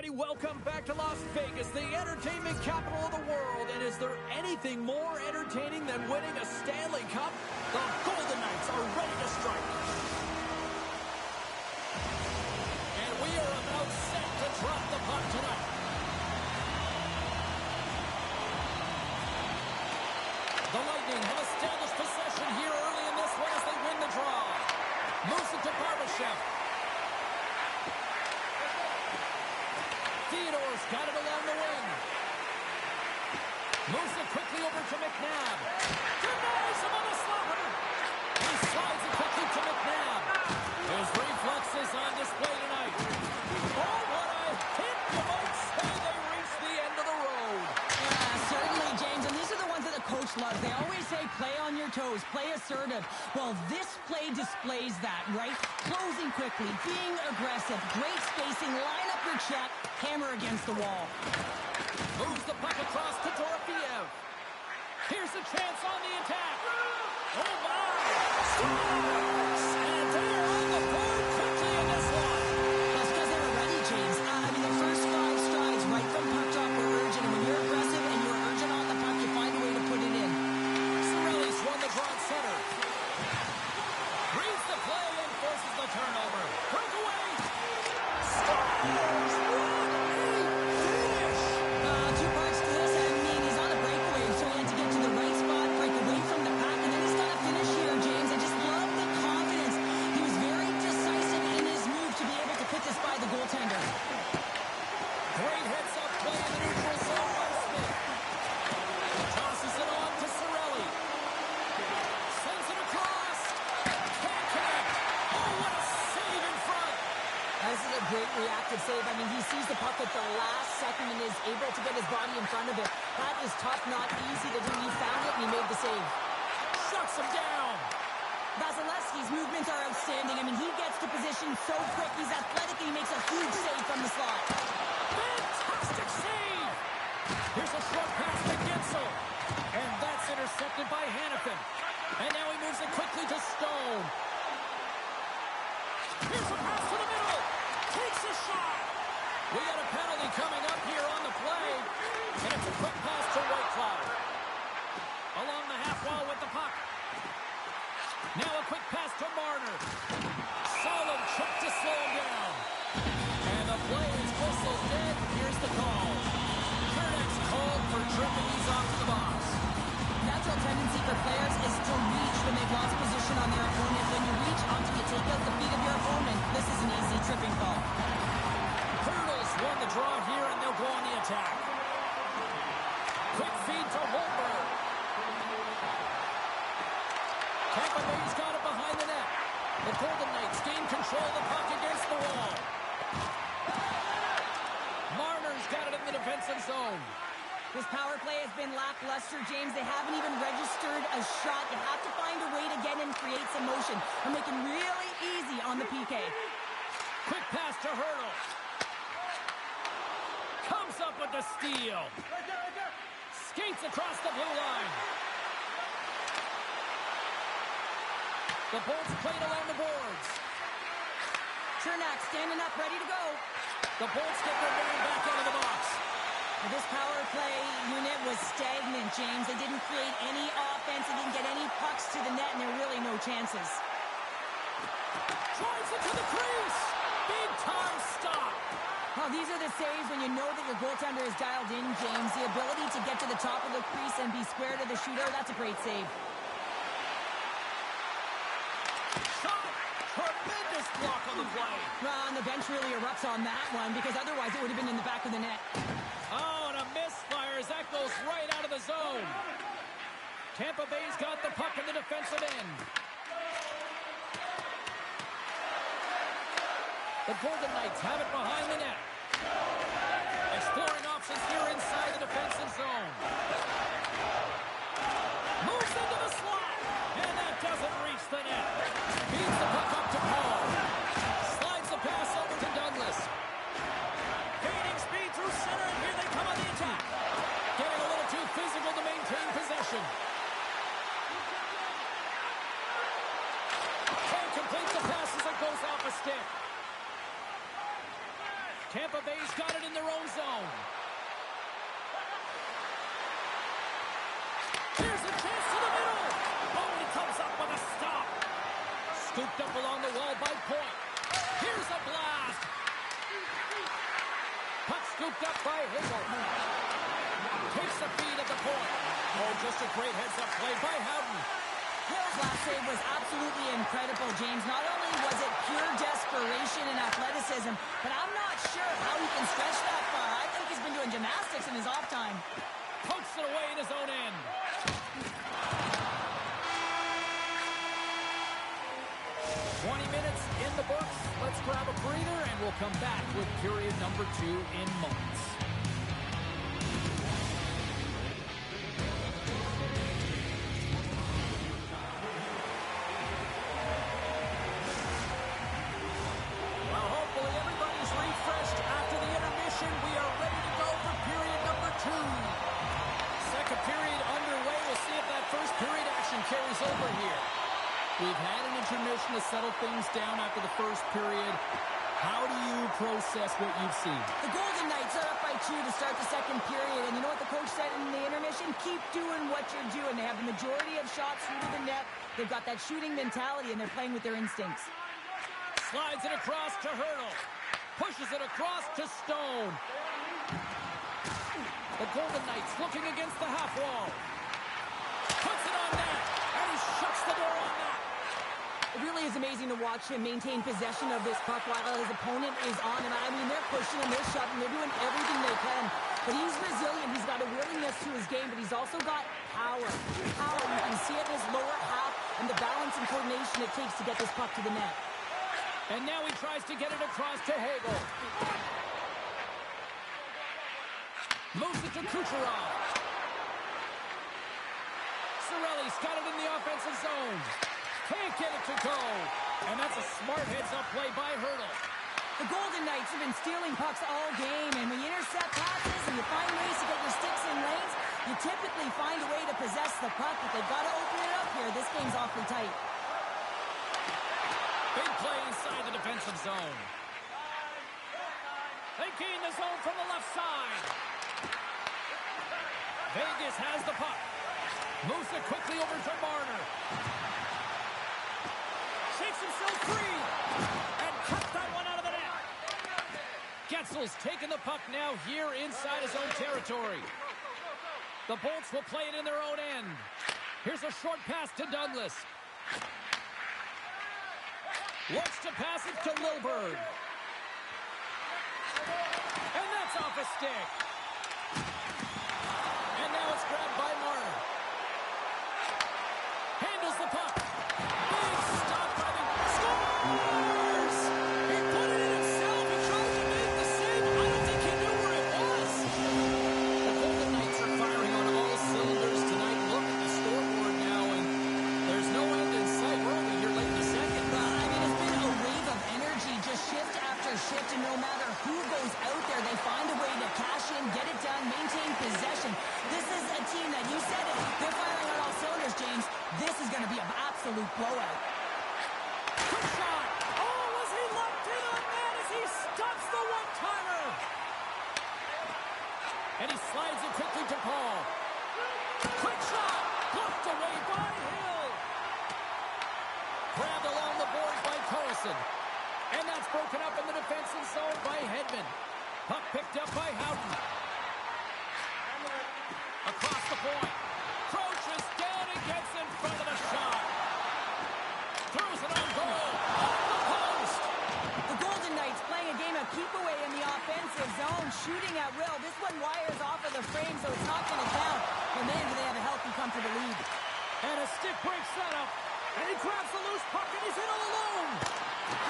everybody. Welcome back to Las Vegas, the entertainment capital of the world. And is there anything more entertaining than winning a Stanley Cup? The Golden Knights are ready to strike. And we are about set to drop the puck tonight. The Lightning have established possession here early in this one as they win the draw. Moves it to Barbashev. Theodore's got it along the wing. Moves it quickly over to McNabb. Denies him on the slot. He slides it quickly to McNabb. His reflexes on display tonight. Oh, what a hit! You might say they reached the end of the road. Certainly, James, and these are the ones that the coach loves. They always say, play on your toes, play assertive. Well, this play displays that, right? Closing quickly, being aggressive, great spacing, line up your check, hammer against the wall. Moves the puck across to Dorofeev. Here's a chance on the attack. Oh, my! Scores! And they're on the board quickly in this one. That's because they were ready, James. The first 5 strides right from puck drop were urgent, and when you're aggressive and you're urgent on the puck, you find a way to put it in. Cirelli's won the draw at center. Reads the play and forces the turnover. Breakaway! Scores! Two parts to this. He's on a breakaway, so he had to get to the right spot, break away from the pack, and then he's got to finish here, James. I just love the confidence. He was very decisive in his move to be able to put this by the goaltender. Great heads-up play in the neutral zone by Smith. Tosses it on to Cirelli. Sends it across. Can't connect. Oh, what a save in front. This is a great reactive save. He sees the puck at the last second and is able to get his body in front of it. That is tough, not easy to do. He found it and he made the save. Shuts him down. Vasilevsky's movements are outstanding. He gets to position so quick. He's athletic and he makes a huge save from the slot. Fantastic save. Here's a short pass to Gensel. And that's intercepted by Hannafin. And now he moves it quickly to Stone. Here's a pass to the middle. Takes a shot. We got a penalty coming up here on the play. And it's a quick pass to Whitecloud. Along the half wall with the puck. Now a quick pass to Marner. Solid chip to slow him down. And the play is whistled dead. Here's the call. Kernek's called for tripping. He's off to the box. Natural tendency for players is to reach when they've lost position on their opponent. When you reach until you take out the feet of your opponent, this is an easy tripping call. Hurdles won the draw here, and they'll go on the attack. Quick feed to Holmberg. Tampa Bay's got it behind the net. The Golden Knights gain control of the puck against the wall. Marner's got it in the defensive zone. This power play has been lackluster, James. They haven't even registered a shot. You have to find a way to get in and create some motion. They're making really easy on the PK. Quick pass to Hurdle. Comes up with the steal. Skates across the blue line. The Bolts played along the boards. Chernak standing up, ready to go. The Bolts get their man back out of the box. This power play unit was stagnant, James. They didn't create any offense. They didn't get any pucks to the net, and there are really no chances. Drives it to the crease. Big time stop. Well, these are the saves when you know that your goaltender is dialed in, James. The ability to get to the top of the crease and be square to the shooter, that's a great save. Shot. Tremendous block on the play. Well, and the bench really erupts on that one because otherwise it would have been in the back of the net. Oh, and a misfire as that goes right out of the zone. Tampa Bay's got the puck in the defensive end. The Golden Knights have it behind the net. Exploring options here inside the defensive zone. Moves into the slot. And that doesn't reach the net. Feeds the puck up to Paul. Slides the pass over to Douglas. Gaining speed through center, and here they come on the attack. Getting a little too physical to maintain possession. Can't complete the pass as it goes off a stick. Tampa Bay's got it in their by Hagel. Takes the feed at the point. Oh, just a great heads-up play by Howden. Hill's last save was absolutely incredible, James. Not only was it pure desperation and athleticism, but I'm not sure how he can stretch that far. I think he's been doing gymnastics in his off time. Pokes it away in his own end. Minutes in the books. Let's grab a breather, and we'll come back with period number 2 in moments. Well, hopefully everybody's refreshed after the intermission. We are ready to go for period number 2. Second period underway. We'll see if that first period action carries over here. We've had an intermission to settle things down after the first period. How do you process what you've seen? The Golden Knights are up by 2 to start the second period. And you know what the coach said in the intermission? Keep doing what you're doing. They have the majority of shots through to the net. They've got that shooting mentality, and they're playing with their instincts. Slides it across to Hurdle. Pushes it across to Stone. The Golden Knights looking against the half wall. Puts it on net, and he shuts the door on that. It really is amazing to watch him maintain possession of this puck while his opponent is on him. I mean, they're pushing him, they're shoving, they're doing everything they can. But he's resilient. He's got a willingness to his game, but he's also got power. Power. You can see it in his lower half and the balance and coordination it takes to get this puck to the net. And now he tries to get it across to Hagel. Moves it to Kucherov. Cirelli's got it in the offensive zone. Can't get it to go. And that's a smart heads-up play by Hurdle. The Golden Knights have been stealing pucks all game, and when you intercept passes and you find ways to get your sticks in lanes, you typically find a way to possess the puck, but they've got to open it up here. This game's awfully tight. Big play inside the defensive zone. They gain the zone from the left side. Vegas has the puck. Moves it quickly over to Marner. Shakes himself free. And cuts that one out of the net. Getzel's taking the puck now here inside his own territory. The Bolts will play it in their own end. Here's a short pass to Douglas. Looks to pass it to Lilburg. And that's off a stick. And now it's grabbed by Marner. Handles the puck. Big stop by the... Scores! He put it in himself. He tried to make the save. I don't think he knew where it was. The Golden Knights are firing on all cylinders tonight. Look at the scoreboard now, and there's no end in sight. We're only here late in the second. I mean, it's been a wave of energy, just shift after shift, and no matter who goes out there, they find a way to cash in, get it done, maintain possession. This is a team that, you said it, they're firing on all cylinders, James. This is going to be an absolute blowout. Quick shot. Oh, was he locked in on that as he stops the one-timer? And he slides it quickly to Paul. Quick shot. Blocked away by Hill. Grabbed along the boards by Carlson. And that's broken up in the defensive zone by Hedman. Puck picked up by Houghton. Across the point. Crouches down and gets in front of the shot. Throws it on goal. Off the post. The Golden Knights playing a game of keep away in the offensive zone, shooting at will. This one wires off of the frame, so it's not going to count. And man, do they have a healthy, comfortable lead. And a stick break setup. And he grabs the loose puck and he's in all alone.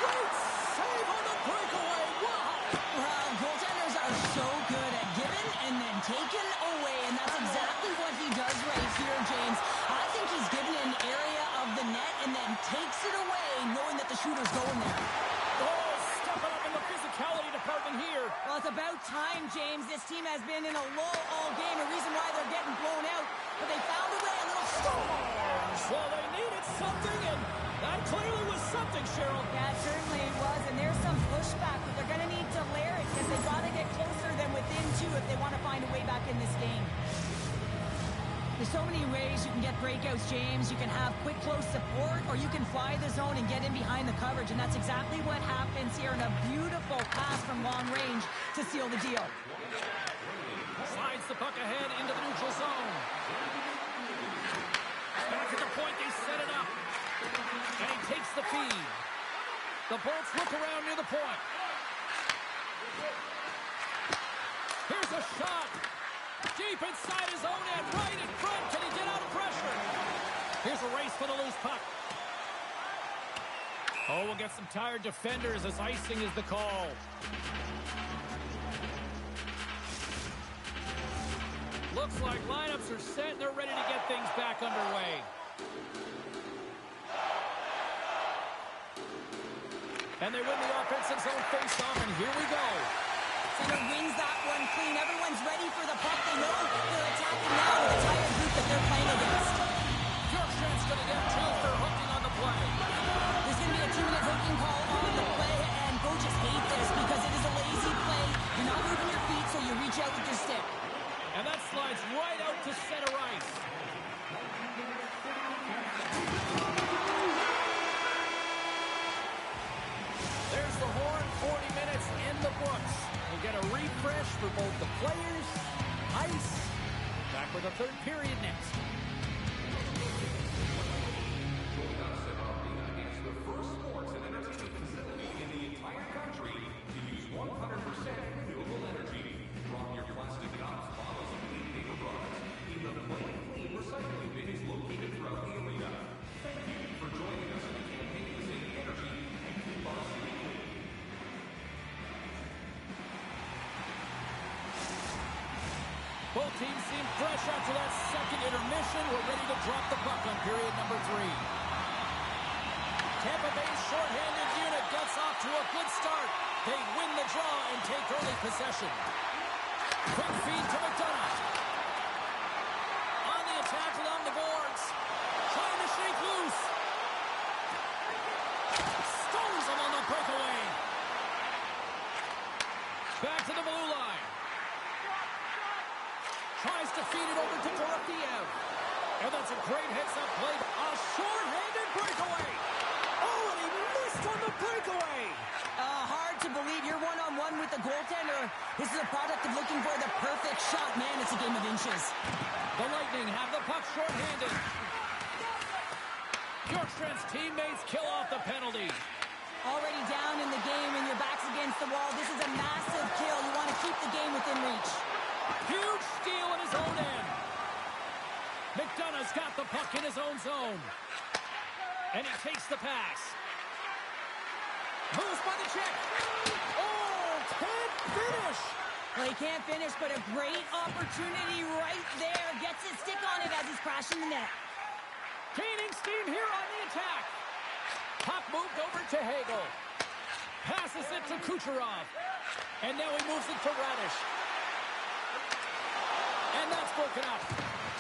Great save on the breakaway. Wow. Well, goaltenders are so good at giving and then taking away, and that's exactly what he does right here, James. I think he's given an area of the net and then takes it away, knowing that the shooter's going there. Oh, stepping up in the physicality department here. Well, it's about time, James. This team has been in a lull all game, a reason why they're getting blown out, but they found a way, a little Scores. Well, they needed something, and that clearly was something, Cheryl. Yeah, it certainly was, and there's some pushback, but they're going to need to layer it because they've got to get closer than within two if they want to find a way back in this game. There's so many ways you can get breakouts, James. You can have quick, close support, or you can fly the zone and get in behind the coverage, and that's exactly what happens here in a beautiful pass from long range to seal the deal. moves the puck ahead into the neutral zone. Back at the point, they set it up. And he takes the feed. The Bolts look around near the point. Here's a shot. Deep inside his own end, right in front. Can he get out of pressure? Here's a race for the loose puck. Oh, we'll get some tired defenders as icing is the call. Looks like lineups are set and they're ready to get things back underway. And they win the offensive zone face-off, and here we go. Center wins that one clean. Everyone's ready for the puck. They know they're attacking now with the tired group that they're playing against. Bjorkstrand's going to get two for hooking on the play. There's going to be a 2-minute hooking call on the play, and coaches hate this because it is a lazy play. You're not moving your feet, so you reach out with your stick. And that slides right out to center ice. There's the horn, 40 minutes in the books. We'll get a refresh for both the players, ice. Back with the third period next. Join us at our arena is the first sports and entertainment facility in the entire country to use 100% renewable energy. Drop your plastic cups, bottles, and clean paper products in the Plain Clean recycling bins located throughout the arena. Thank you for joining us in the campaign to save energy and keep our city clean. Both teams seem fresh after that second intermission. We're ready to drop the puck on period number 3. Tampa Bay's shorthanded unit gets off to a good start. They win the draw and take early possession. Quick feed to McDonough. On the attack along the boards. Trying to shake loose. Stones him on the breakaway. Back to the blue line. Tries to feed it over to Dorofiev. And that's a great heads-up play. A short-handed breakaway. Oh, and he missed on the breakaway. Hard to believe you're one-on-one with the goaltender. This is a product of looking for the perfect shot. Man, it's a game of inches. The Lightning have the puck short-handed. Bjorkstrand's teammates kill off the penalty. Already down in the game and your back's against the wall. This is a massive kill. You want to keep the game within reach. Huge steal in his own end. McDonough's got the puck in his own zone. And he takes the pass. Moves by the check. Oh, can't finish. Well, he can't finish, but a great opportunity right there. Gets his stick on it as he's crashing the net. Gaining steam here on the attack. Puck moved over to Hagel. Passes it to Kucherov. And now he moves it to Radish. And that's broken up.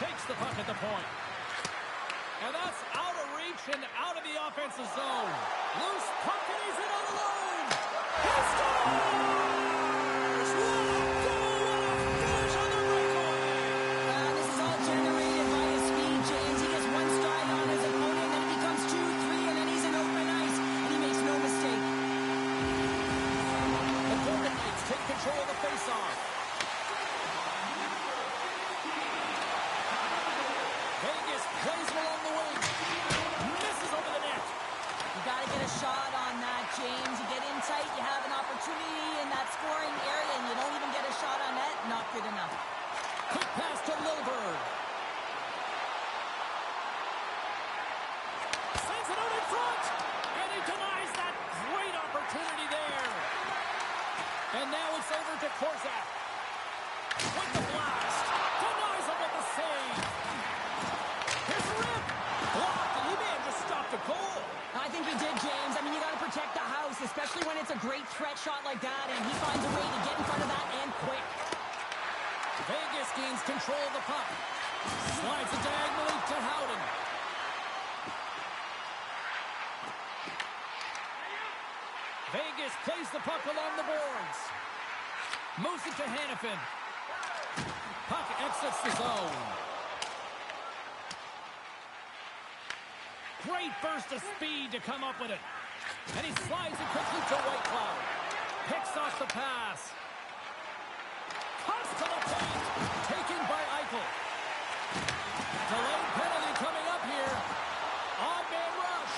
Takes the puck at the point. And that's out of reach and out of the offensive zone. Loose puck and he's in on the line. He scores! What a goal! What a finish on the breakaway! This is all generated by his speed, James. He gets one stride on his opponent, then it becomes 2-3, and then he's in open ice, and he makes no mistake. The Golden Knights take control of the faceoff. Vegas plays him along the wing. Misses over the net. You got to get a shot on that, James. You get in tight, you have an opportunity in that scoring area, and you don't even get a shot on net. Not good enough. Quick pass to Lilburn. Sends it out in front. And he denies that great opportunity there. And now it's over to Korzak. With the blast. Denies him with the save. Here's the rip. Blocked, and he may have just stopped a goal. I think he did, James. I mean, you got to protect the house, especially when it's a great threat shot like that, and he finds a way to get in front of that and quick. Vegas gains control of the puck. Slides it diagonally to Howden. Vegas plays the puck along the boards. Moves it to Hannafin. Puck exits the zone. Great burst of speed to come up with it. And he slides it quickly to Whitecloud. Picks off the pass. Toss to the paint. Taken by Eichel. Delayed penalty coming up here. Odd man rush.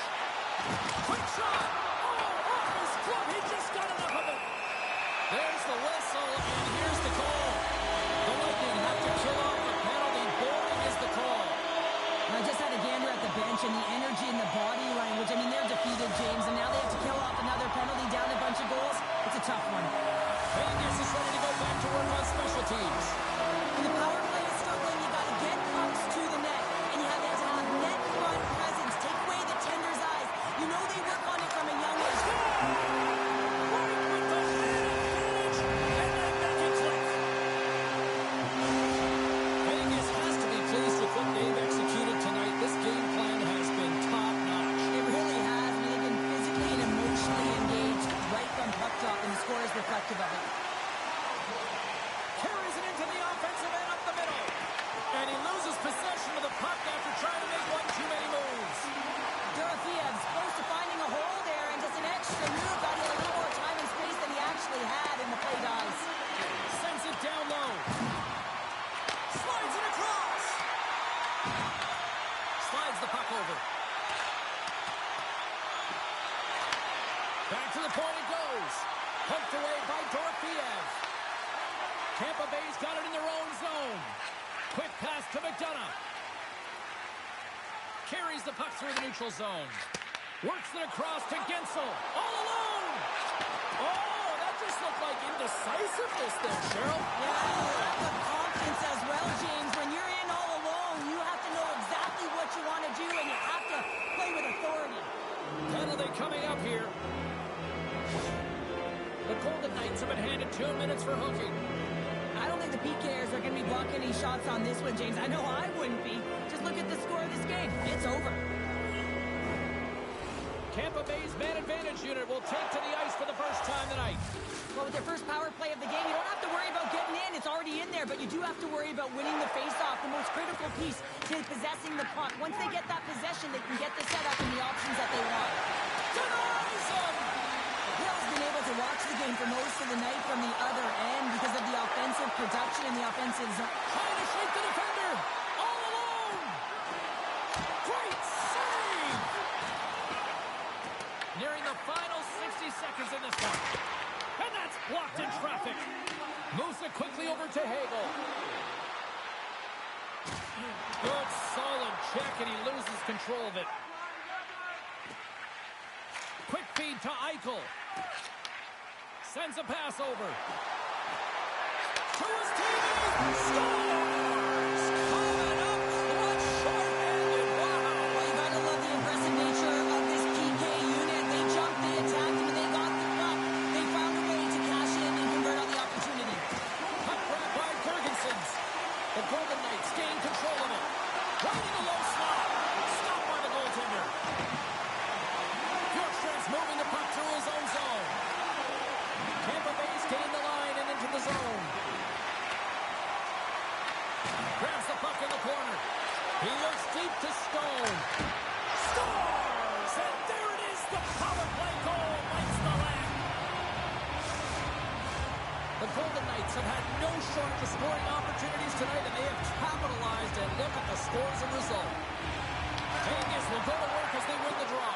Quick shot. Oh, off his glove. He just got enough of it. There's the whistle, and here's the call. The Lightning have to kill off the penalty. Boarding is the call. I just had a gander at the bench, and the energy and the body language. I mean, they're defeated, James, and now they have to kill off another penalty, down a bunch of goals. It's a tough one. Vegas is ready to go back to work on special teams. When the power play is struggling, you got to get pucks to the net, and you have to have net front presence. Take away the tender's eyes. You know they work on it from a young age. Right with the advantage, and then back in click. Vegas has to be pleased with what they've executed tonight. This game plan has been top-notch. It really has. I mean, they've been physically and emotionally engaged right from puck drop, and the score is reflective of it. Carries it into the offensive end up the middle. And he loses possession of the puck after trying to make one too many moves. Dorofiev's close to finding a hole there, and just an extra move got him a little more time and space than he actually had in the play, guys. Sends it down low. Slides it across. Slides the puck over. Back to the point it goes. Pumped away by Dorofiev. Tampa Bay's got it in their own zone. Quick pass to McDonough. Carries the puck through the neutral zone. Works it across to Gensel. All alone. Oh, that just looked like indecisiveness there, Cheryl. Yeah, lack of confidence as well, James. When you're in all alone, you have to know exactly what you want to do, and you have to play with authority. Penalty coming up here. The Golden Knights have been handed 2 minutes for hooking. I don't think the PKers are going to be blocking any shots on this one, James. I know I wouldn't be. Just look at the score of this game. It's over. Tampa Bay's man advantage unit will take to the ice for the first time tonight. Well, with their first power play of the game, you don't have to worry about getting in. It's already in there, but you do have to worry about winning the faceoff, the most critical piece to possessing the puck. Once they get that possession, they can get the setup and the options that they want. Denies him! Hill's been able to watch the game for most of the night from the other end because of the offensive production and the offensive zone. Trying to shake the defender. All alone. Great save. Nearing the final 60 seconds in this one. And that's blocked in traffic. Moves it quickly over to Hagel. Good solid check, and he loses control of it. Quick feed to Eichel. Sends a pass over. To his teammate. Scores! Coming up clutch, short-handed. Wow. Well, you gotta love the impressive nature of this PK unit. They jumped, they attacked him, and they got the puck. They found a way to cash in and convert on the opportunity. Puck grab by Ferguson's. The Golden Knights gain control of it. Right in the low slot. Stopped by the goaltender. Bjorkstrand's moving the puck through his own zone. Tampa Bay's gained the line and into the zone. Grabs the puck in the corner. He looks deep to Stone. Scores! And there it is. The power play goal bites the lamp. The Golden Knights have had no shortage of scoring opportunities tonight, and they have capitalized, and look at the scores and result. Vegas will go to work as they win the draw.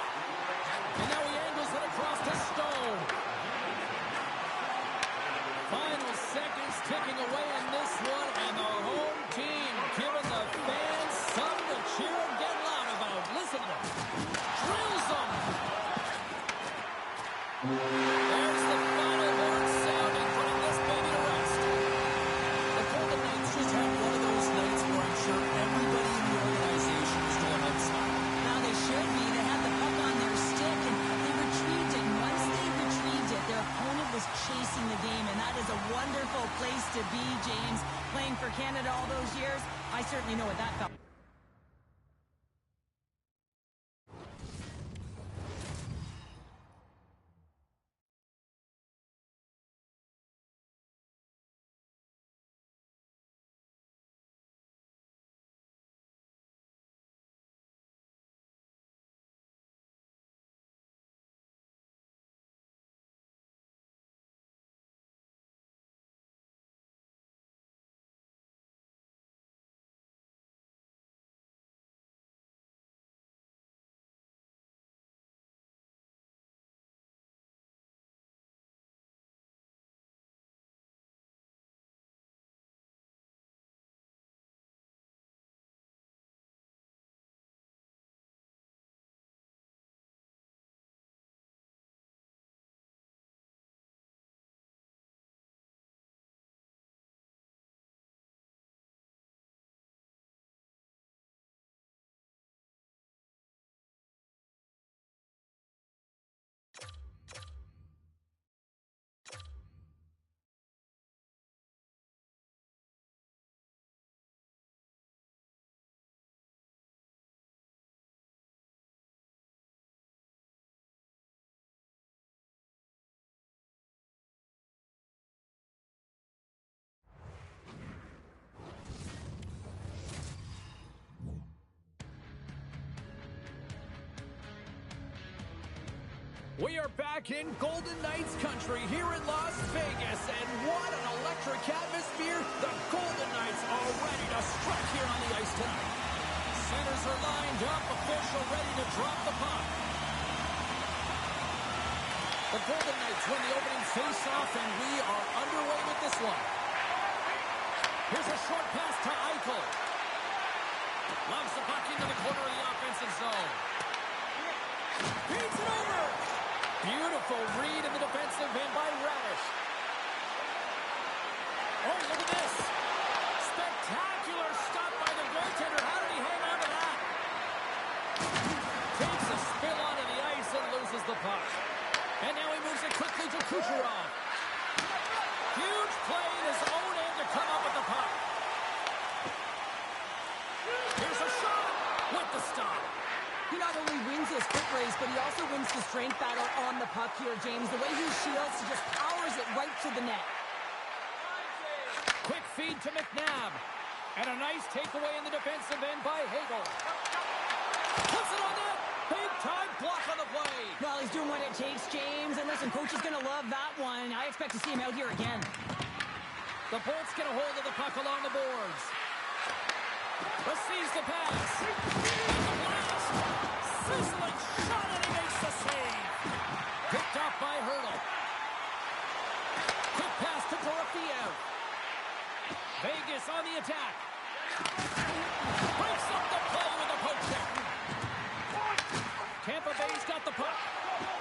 And now he angles it across to Stone. Final seconds ticking away in this one, and the home team giving the fans something to cheer and get loud about. Listen to them. Drills them. There's the final horn sounding, putting this baby to rest. The Golden Knights just had one of those nights where I'm sure everybody in the organization is going outside. Now they should be. They had the puck on their stick, and they retrieved it. And once they retrieved it, their opponent was chasing the game, and that is a wonderful place to be, James. Playing for Canada all those years, I certainly know what that felt. We are back in Golden Knights country here in Las Vegas, and what an electric atmosphere. The Golden Knights are ready to strike here on the ice tonight. Centers are lined up, official ready to drop the puck. The Golden Knights win the opening face-off, and we are underway with this one. Here's a short pass to Eichel. Loves the puck into the corner of the offensive zone. Feeds it over. Beautiful read in the defensive end by Radish. Oh, look at this. Spectacular stop by the goaltender. How did he hang on to that? Takes a spill onto the ice and loses the puck. And now he moves it quickly to Kucherov. Huge play in his own end to come up with the puck. Here's a shot with the stop. He not only wins his foot race, but he also wins the strength battle on the puck here, James. The way he shields, he just powers it right to the net. Quick feed to McNabb. And a nice takeaway in the defensive end by Hagel. Puts it on net. Big time block on the play. Well, he's doing what it takes, James. And listen, coach is going to love that one. I expect to see him out here again. The Bolts get a hold of the puck along the boards. Receives the pass. Blast. Sizzling shot, and he makes the save. Picked off by Hurdle. Quick pass to Dorofiev. Vegas on the attack. Breaks up the play with a poke check. Tampa Bay's got the puck.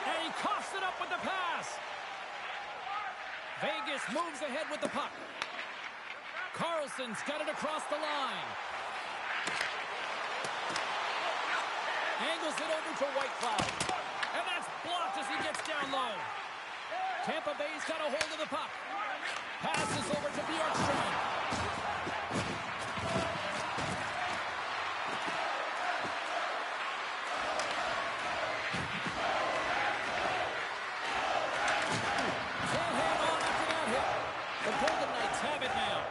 And he coughs it up with the pass. Vegas moves ahead with the puck. Carlson's got it across the line. Angles it over to Whitecloud. And that's blocked as he gets down low. Tampa Bay's got a hold of the puck. Passes over to Bjorkstrand. Can't hang on after that hit. The Golden Knights have it now.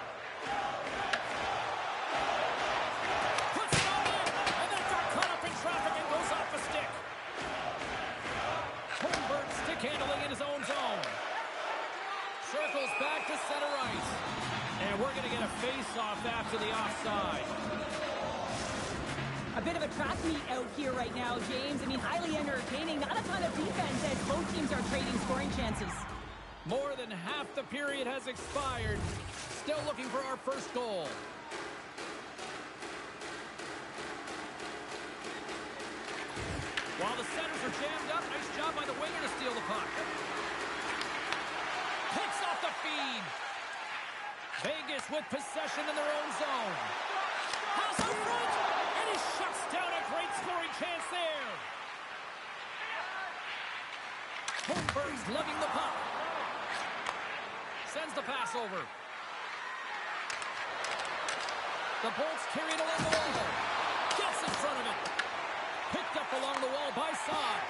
Puts it on in, and then got caught up in traffic and goes off a stick. Holmberg stick handling in his own zone. Circles back to center ice. And we're going to get a face-off after the offside. A bit of a track meet out here right now, James. I mean, highly entertaining. Not a ton of defense as both teams are trading scoring chances. More than half the period has expired. Still looking for our first goal. While the centers are jammed up, nice job by the winger to steal the puck. Picks off the feed. Vegas with possession in their own zone. House in front, and he shuts down a great scoring chance there. Holmberg's lugging the puck. Sends the pass over. The Bolts carry it along the wall. Gets in front of it. Picked up along the wall by Saad.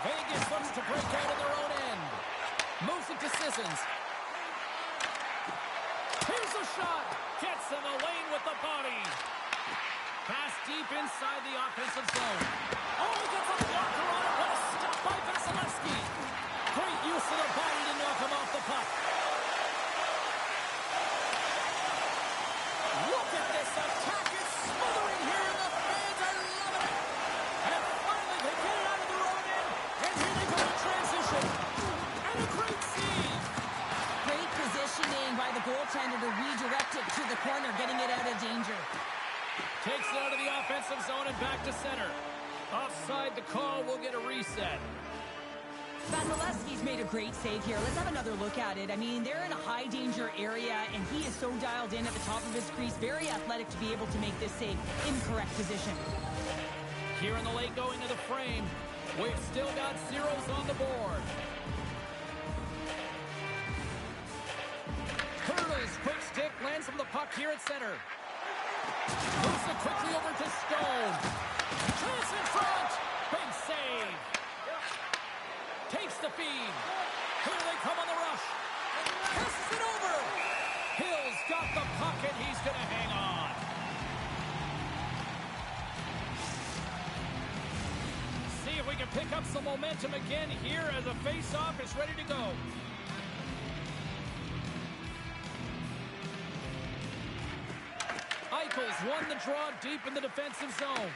Vegas looks to break out of their own end. Moves it to Sissons. Here's a shot. Gets in the lane with the body. Pass deep inside the offensive zone. Oh, he gets a blocker on it. What a stop by Vasilevsky. Great use of the body to knock him off the puck. Look at this attack. It's smothering here, and the fans are loving it. And finally, they get it out of their own end. And here they go in transition. And a great save. Great positioning by the goaltender to redirect it to the corner, getting it out of danger. Takes it out of the offensive zone and back to center. Offside the call, will get a reset. Vasilevsky's made a great save here. Let's have another look at it. I mean, they're in a high-danger area, and he is so dialed in at the top of his crease. Very athletic to be able to make this save in correct position. Here in the late going to the frame. We've still got zeros on the board. Hurdles, quick stick, lands from the puck here at center. Moves it quickly over to Stone. Chance in front. Big save. Takes the feed. Here they come on the rush. Passes it over. Hill's got the puck, and he's going to hang on. See if we we can pick up some momentum again here as a face-off is ready to go. Eichels won the draw deep in the defensive zone.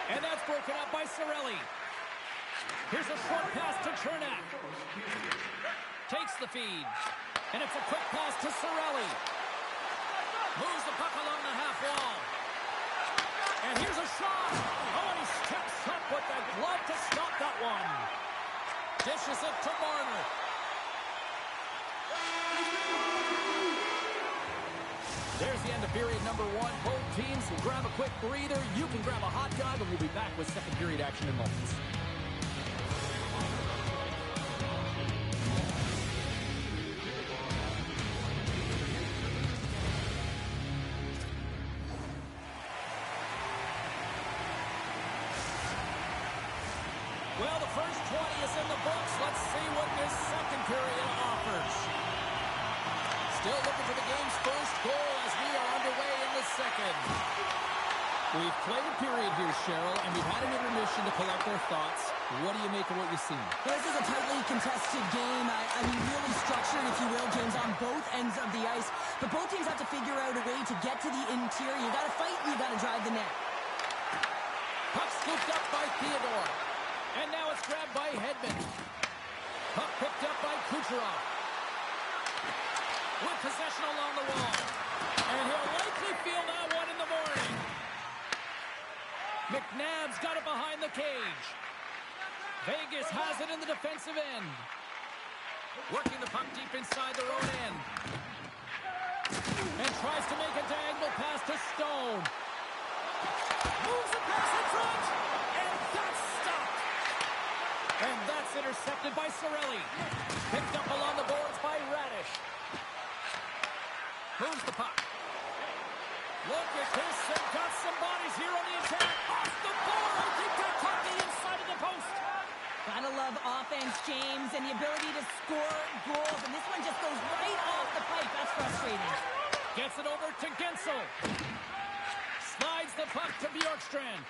And that's broken up by Cirelli. Here's a short pass to Chernak. Takes the feed. And it's a quick pass to Cirelli. Moves the puck along the half wall. And here's a shot. Oh, and he steps up with the glove to stop that one. Dishes it to Marner. There's the end of period number one. Both teams will grab a quick breather. You can grab a hot dog, and we'll be back with second period action in moments. Well, the first 20 is in the books. Let's see what this second period offers. Still looking for the game's first goal as we are underway in the second. We've played a period here, Cheryl, and we've had an intermission to collect our thoughts. What do you make of what you've seen? This is a tightly contested game. I mean, really structured, if you will, James, on both ends of the ice. But both teams have to figure out a way to get to the interior. You got to fight and you got to drive the net. Puck scooped up by Theodore. And now it's grabbed by Hedman. Puck picked up by Kucherov. With possession along the wall. And he'll likely feel that one in the morning. McNabb's got it behind the cage. Vegas has it in the defensive end. Working the puck deep inside their own end. And tries to make a diagonal pass to Stone. Moves the pass in front. And that's stopped. And that's intercepted by Cirelli. Picked up along the boards by Radish. Moves the puck. Look at this. They've got some bodies here on the attack. Off the board. I think that caught the inside of the post. Gotta love offense, James, and the ability to score goals. And this one just goes right off the pipe. That's frustrating. Gets it over to Gensel. Slides the puck to Bjorkstrand.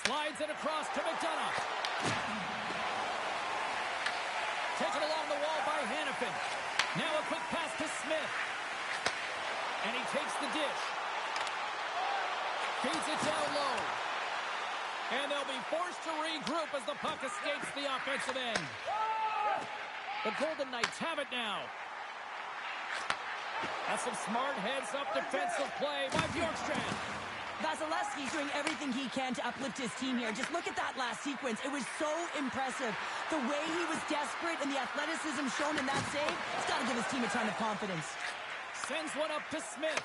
Slides it across to McDonough. Taken along the wall by Hannafin. Now a quick pass to Smith. And he takes the dish. Feeds it down low. And they'll be forced to regroup as the puck escapes the offensive end. The Golden Knights have it now. That's some smart heads-up defensive play by Bjorkstrand. Vasilevsky's doing everything he can to uplift his team here. Just look at that last sequence. It was so impressive. The way he was desperate and the athleticism shown in that save, it's got to give his team a ton of confidence. Sends one up to Smith.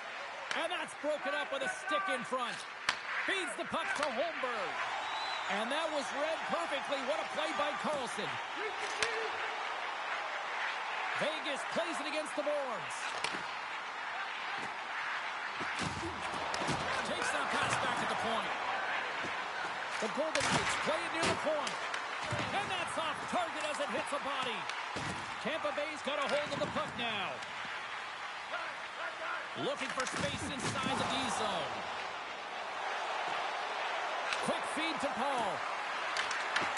And that's broken up with a stick in front. Feeds the puck to Holmberg. And that was read perfectly. What a play by Carlson. Vegas plays it against the boards. Takes that pass back at the point. The Golden Knights play it near the point. And that's off target as it hits a body. Tampa Bay's got a hold of the puck now. Looking for space inside the D zone. Quick feed to Paul.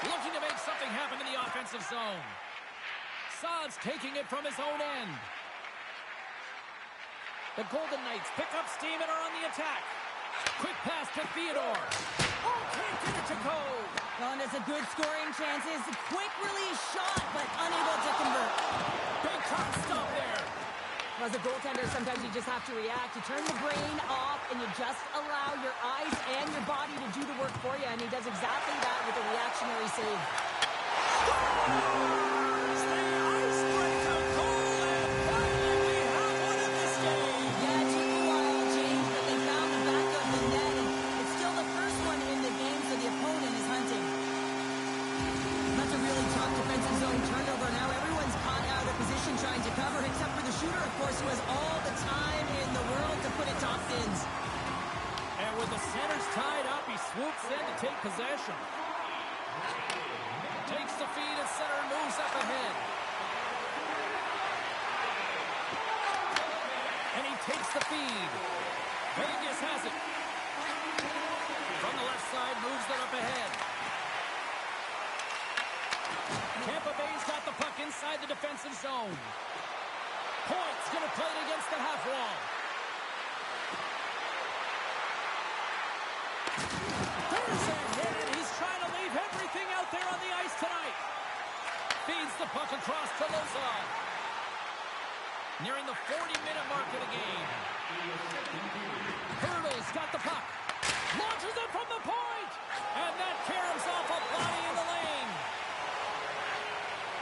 Looking to make something happen in the offensive zone. Saad's taking it from his own end. The Golden Knights pick up steam and are on the attack. Quick pass to Theodore. Oh, can't get it to go. Well, and it's a good scoring chances. A quick release shot, but unable to convert. Big time stop there. As a goaltender, sometimes you just have to react. You turn the brain off, and you just allow your eyes and your body to do the work for you, and he does exactly that with a reactionary save. The icebreaker goal, and finally we have one in this game. Yeah, it took a while, James, but they found the back of the net, and it's still the first one in the game, so the opponent is hunting. That's a really tough defensive zone turnover. Now everyone's caught out of position trying to cover, except for the shooter, of course, who has all the time in the world to put it top fins. And with the centers tied up, he swoops in to take possession. Takes the feed at center and moves up ahead. And he takes the feed. Vegas has it. From the left side, moves it up ahead. Tampa Bay's got the puck inside the defensive zone. Point's going to play it against the half wall. There's a hit, and he's trying to leave everything out there on the ice tonight. Feeds the puck across to Saison. Nearing the 40-minute mark of the game. Hurdle's got the puck. Launches it from the point. And that caroms off a body in the lane.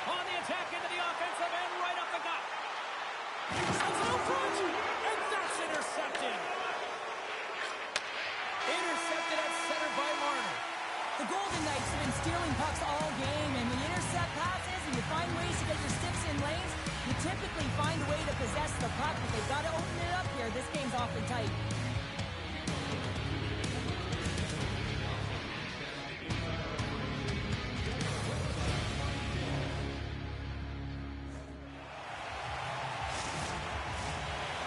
On the attack into the offensive end, right up the gut. Sends it out front. And that's intercepted. Intercepted at center by Marner. The Golden Knights have been stealing pucks all game, and when you intercept passes and you find ways to get your sticks in lanes, you typically find a way to possess the puck, but they've got to open it up here. This game's awfully tight.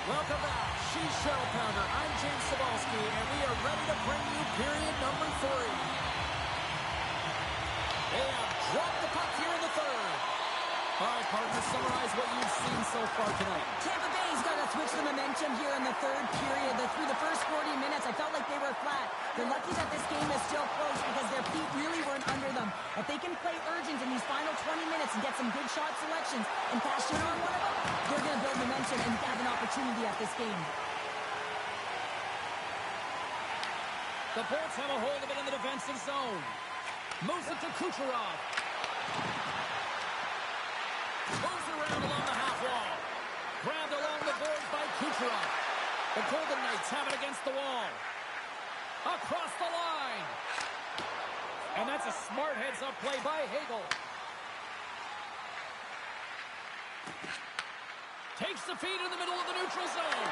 Welcome back. She's Shuttle Pounder. I'm James Cybulski, and we are ready to bring you period number 3. They have dropped the puck here in the third. All right, partner, summarize what you've seen so far tonight. Tampa Bay's got to switch the momentum here in the third period. Through the first 40 minutes, I felt like they were flat. They're lucky that this game is still close because their feet really weren't under them. If they can play urgent in these final 20 minutes and get some good shot selections and cash in on one of them, they're going to build momentum and have an opportunity at this game. The Bolts have a hold of it in the defensive zone. Moves it to Kucherov. Moves it around along the half wall. Grabbed along the boards by Kucherov. The Golden Knights have it against the wall. Across the line. And that's a smart heads-up play by Hagel. Takes the feed in the middle of the neutral zone.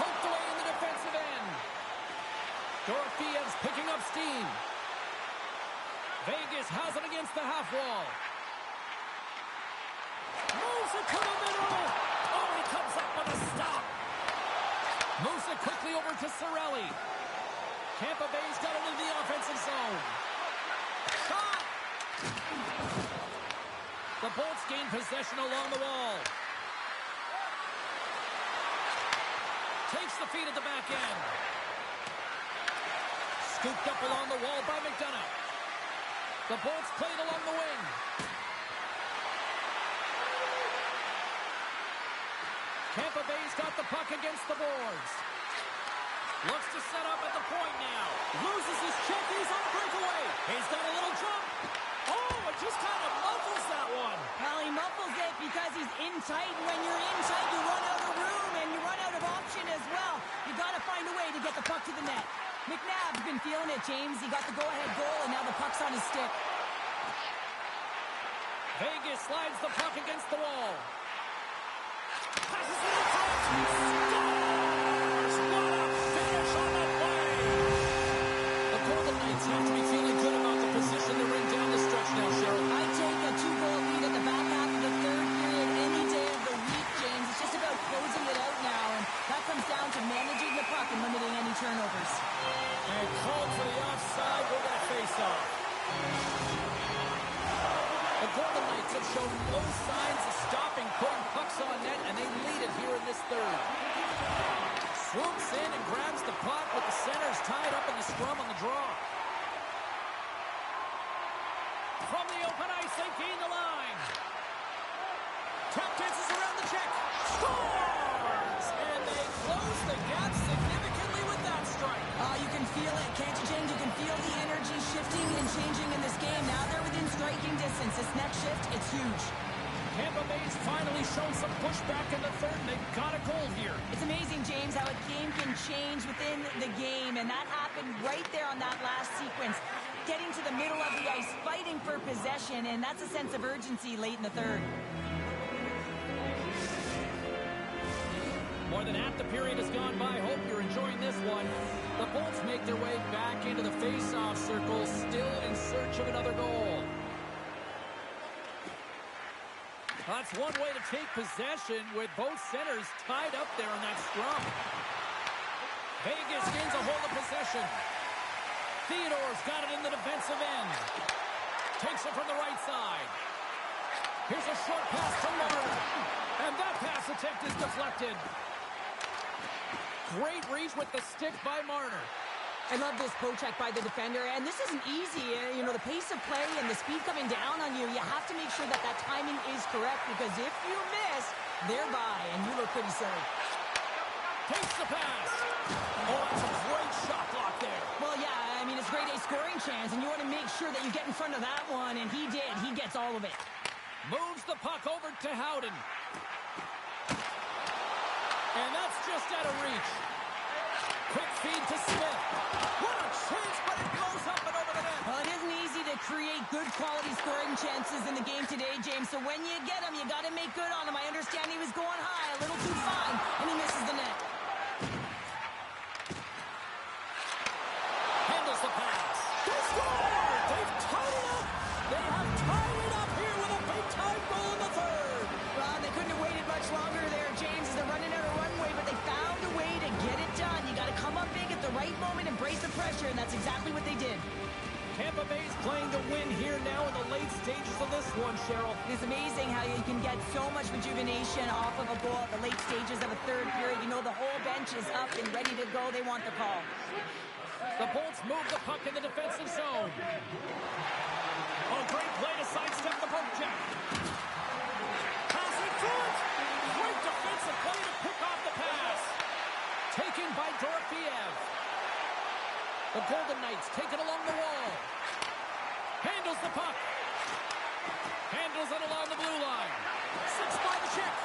Poked away in the defensive end. Dorfiev's picking up steam. Vegas has it against the half wall. Moves it to the middle. Oh, he comes up with a stop. Moves it quickly over to Cirelli. Tampa Bay's got it into the offensive zone. Shot! The Bolts gain possession along the wall. Takes the feed at the back end. Scooped up along the wall by McDonough. The Bolts played along the wing. Tampa Bay's got the puck against the boards. Looks to set up at the point now. Loses his check. He's on breakaway. He's got a little jump. Oh, it just kind of muffles that one. Well, he muffles it because he's in tight, and when you're in tight, you run out of room, and you run out of option as well. You got to find a way to get the puck to the net. McNabb's been feeling it, James. He got the go-ahead goal, and now the puck's on his stick. Vegas slides the puck against the wall. Passes it in front. Scores! What a finish on that play! The Golden Knights have to be feeling good about the position they're in down the stretch now, Cheryl. I take a 2-goal lead at the back half of the third period any day of the week, James. It's just about closing it out now, and that comes down to managing the puck and limiting any turnovers. And called for the offside. We're going to face off. The Golden Knights have shown no signs of stopping putting pucks on net, and they lead it here in this third. Swoops in and grabs the puck with the centers tied up in the scrum on the draw. From the open ice, they gain the line. Tap dances around the check. Scores! And they close the gap significantly with that strike. You can feel it, can't you, James? You can feel the energy shifting and changing in this game. Now they're within striking distance. This next shift, it's huge. Tampa Bay's finally shown some pushback in the third, and they've got a goal here. It's amazing, James, how a game can change within the game, and that happened right there on that last sequence. Getting to the middle of the ice, fighting for possession, and that's a sense of urgency late in the third. More than half the period has gone by. Hope you're enjoying this one. The Bolts make their way back into the face-off circle, still in search of another goal. That's one way to take possession with both centers tied up there in that scrum. Vegas gains a hold of possession. Theodore's got it in the defensive end. takes it from the right side. Here's a short pass to Marner. And that pass attempt is deflected. Great reach with the stick by Marner. I love this poke-check by the defender, and this isn't easy. You know, the pace of play and the speed coming down on you, you have to make sure that that timing is correct, because if you miss, they're by, and you look pretty silly. Takes the pass. Oh, that's a great shot block there. Well, yeah, I mean, it's grade A scoring chance, and you want to make sure that you get in front of that one, and he did. He gets all of it. Moves the puck over to Howden. And that's just out of reach. Quick feed to Smith. What a chance, but it goes up and over the net. Well, it isn't easy to create good quality scoring chances in the game today, James. So when you get them, you got to make good on them. I understand he was going high, a little too fine, and he misses the net. Handles the pass. They score! They've tied it up. They have tied it up here with a big-time goal in the third. Well, they couldn't have waited much longer there, James, as they're running out of runway, but they found a way to get it done. You got to come up big at the right moment and brace the pressure, and that's exactly what they did. Tampa Bay's playing to win here now in the late stages of this one, Cheryl. It's amazing how you can get so much rejuvenation off of a goal at the late stages of a third period. You know, the whole bench is up and ready to go. They want the call. The Bolts move the puck in the defensive zone. Oh, great play to sidestep the poke check. Pass in front. Great defensive play to pick off the pass. Taken by Dorofeev. The Golden Knights take it along the wall. Handles the puck. Handles it along the blue line. Sits by the check.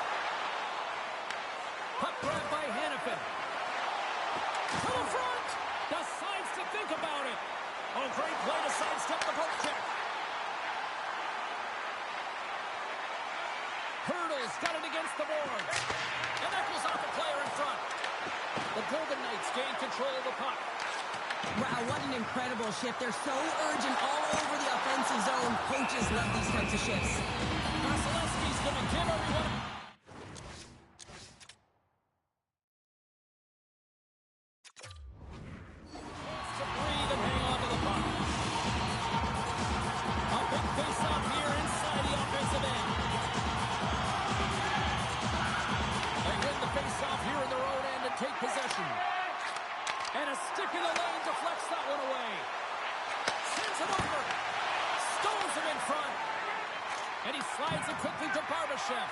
Puck grabbed by Hannafin. To the front. Decides to think about it. Oh, great play to sidestep the poke check. Hurdles got it against the boards. And that goes off a player in front. The Golden Knights gain control of the puck. Wow, what an incredible shift. They're so urgent all over the offensive zone. Coaches love these types of shifts. Vasilevsky's going to give everyone... to breathe and hang on to the puck. A big face-off here inside the offensive end. They win the face-off here in their own end and take possession. And a stick in the lane deflects that one away. Sends it over. Stones him in front. And he slides it quickly to Barbashev.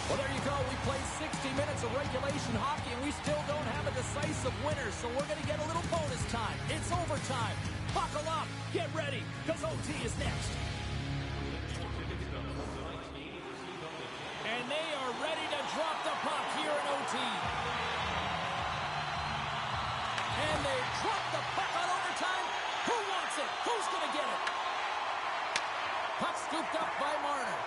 Well, there you go. We played 60 minutes of regulation hockey, and we still don't have a decisive winner, so we're going to get a little bonus time. It's overtime. Buckle up. Get ready, because OT is next. And they are ready to drop the puck here in OT. And they drop the puck on overtime. Who wants it? Who's going to get it? Puck scooped up by Marner.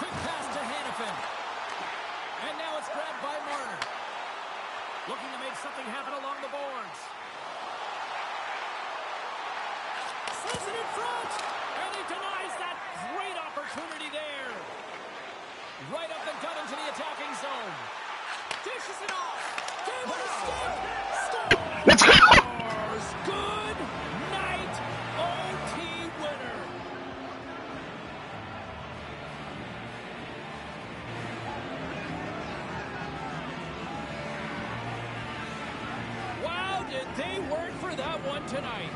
Quick pass to Hannafin. And now it's grabbed by Marner. Looking to make something happen along the boards. Sends it in front, and he denies that great opportunity there. Right up the gut into the attacking zone. Dishes it off. Game with a stick. Let's go! Scores. Good night, OT winner. Wow, did they work for that one tonight.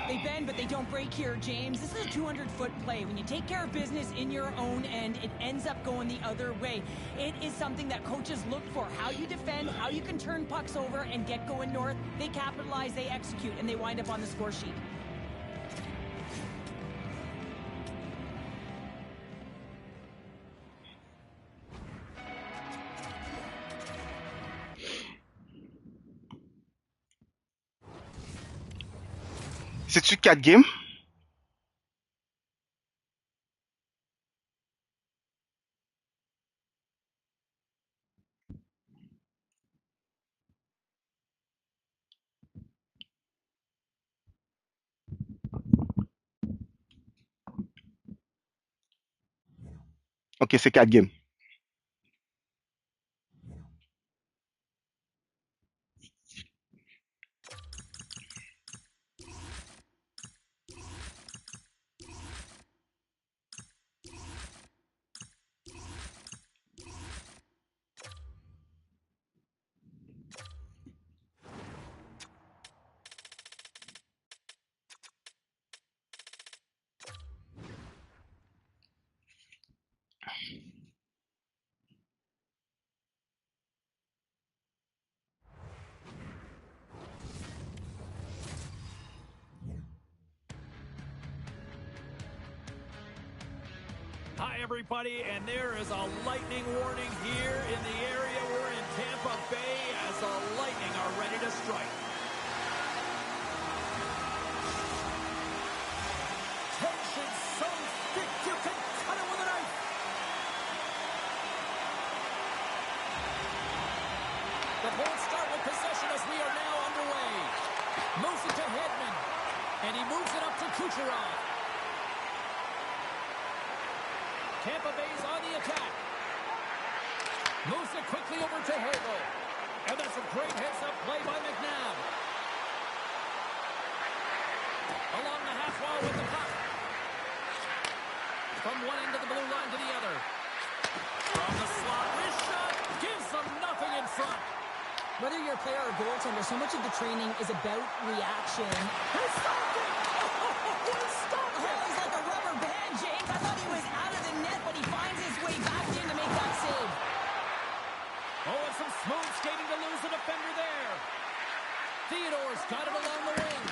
They bend, but they don't break here, James. This is a 200-foot play. When you take care of business in your own end, it ends up going the other way. It is something that coaches look for. How you defend, how you can turn pucks over and get going north. They capitalize, they execute, and they wind up on the score sheet. C'est-tu 4 games? Ok, c'est 4 games. Hi, everybody, and there is a lightning warning here in the area. We're in Tampa Bay as the Lightning are ready to strike. Tension so thick you can cut it with a knife. The Bulls start with possession as we are now underway. Moves it to Hedman, and he moves it up to Kucherov. Tampa Bay's on the attack. Moves it quickly over to Hagel. And that's a great heads-up play by McNabb. Along the half wall with the puck. From one end of the blue line to the other. From the slot, wrist shot gives them nothing in front. Whether you're a player or goaltender, so much of the training is about reaction. He stopped it! He stopped it! He's like a rubber band, James. I thought he was out of the net, but he finds his way back in to make that save. Oh, and some smooth skating to lose the defender there. Theodore's got it along the wing.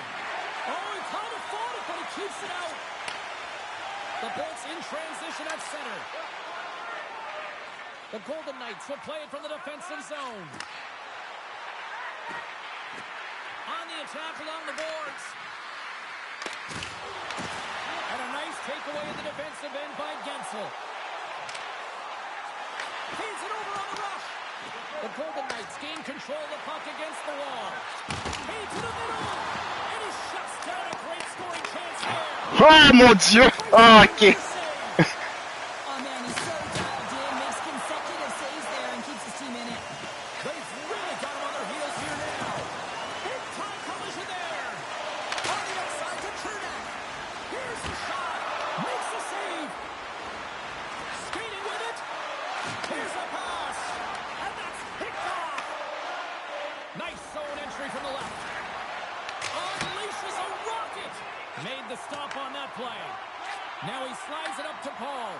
Oh, he kind of fought it, but he keeps it out. The Bolts in transition at center. The Golden Knights will play it from the defensive zone. On the attack along the boards. And a nice takeaway in the defensive end by Gensel. Feeds it over on the rush. The Golden Knights gain control of the puck against the wall. Feed to the middle. And he shuts down a great scoring chance there. Oh mon Dieu! Ah, ok. Oh, man, he's so dialed in, makes consecutive saves there and keeps his team in it. They've really got him on their heels here now. Big time collision there. On the outside to Cernak. Here's the shot. Makes the save. Skating with it. Here's a pass. And that's picked off. Nice zone entry from the left. Unleashes a rocket. Made the stop on that play. Now he slides it up to Paul.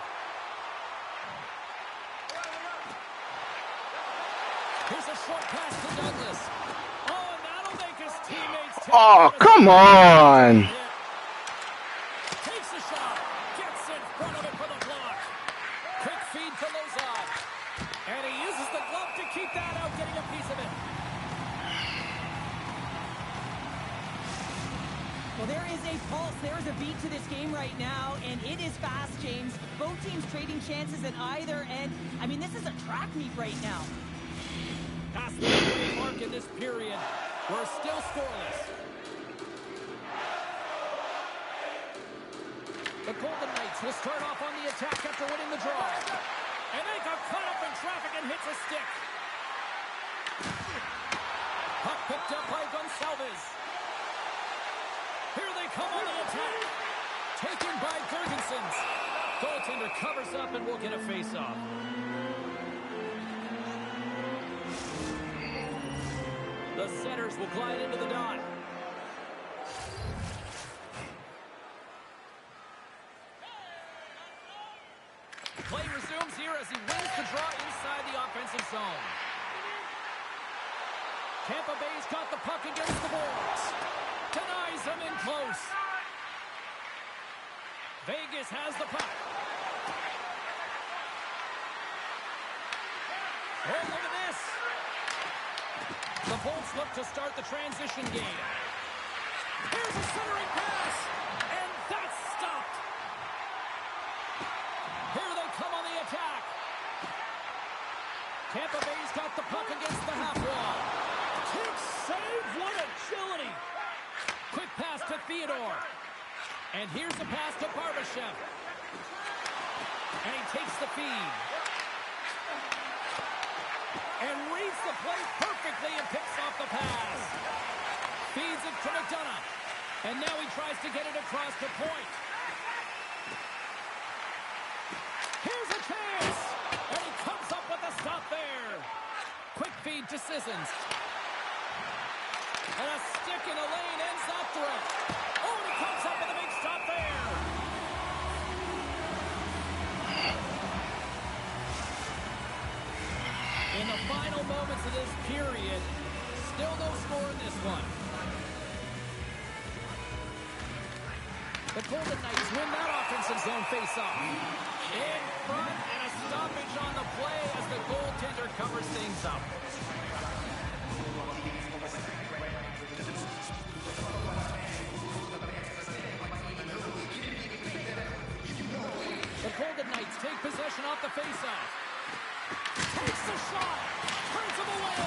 Here's a short pass to Douglas. Oh, and that'll make his teammates take Oh, come on! Takes a shot. Gets in front of it for the block. Quick feed to Lozad. And he uses the glove to keep that out, getting a piece of it. Well, there is a pulse. There is a beat to this game right now, and it is fast, James. Both teams trading chances at either end. I mean, this is a track meet right now. Past the midway mark in this period. We're still scoreless. The Golden Knights will start off on the attack after winning the draw. And they got caught up in traffic and hits a stick. Puck picked up by Gonçalves. Here they come on the attack. Taken by Gergensons. Goaltender covers up and will get a face-off. The Senators will glide into the dot. Play resumes here as he wins the draw inside the offensive zone. Tampa Bay's got the puck against the boards. Denies him in close. Vegas has the puck. Oh, look at this. The Bolts look to start the transition game. Here's a centering pass. And that's stopped. Here they come on the attack. Tampa Bay's got the puck against the half wall. Takes save. What agility. Quick pass to Theodore. And here's a pass to Barbashev. And he takes the feed. And reads the play perfectly and picks off the pass. Feeds it to McDonough. And now he tries to get it across the point. Here's a chance. And he comes up with a stop there. Quick feed to Saison. And a stick in the lane ends that threat. Oh, and he comes up with a big stop there. In the final moments of this period, still no score in this one. The Golden Knights win that offensive zone face-off. In front and a stoppage on the play as the goaltender covers things up. The Golden Knights take possession off the face-off. Takes the shot. Turns him away.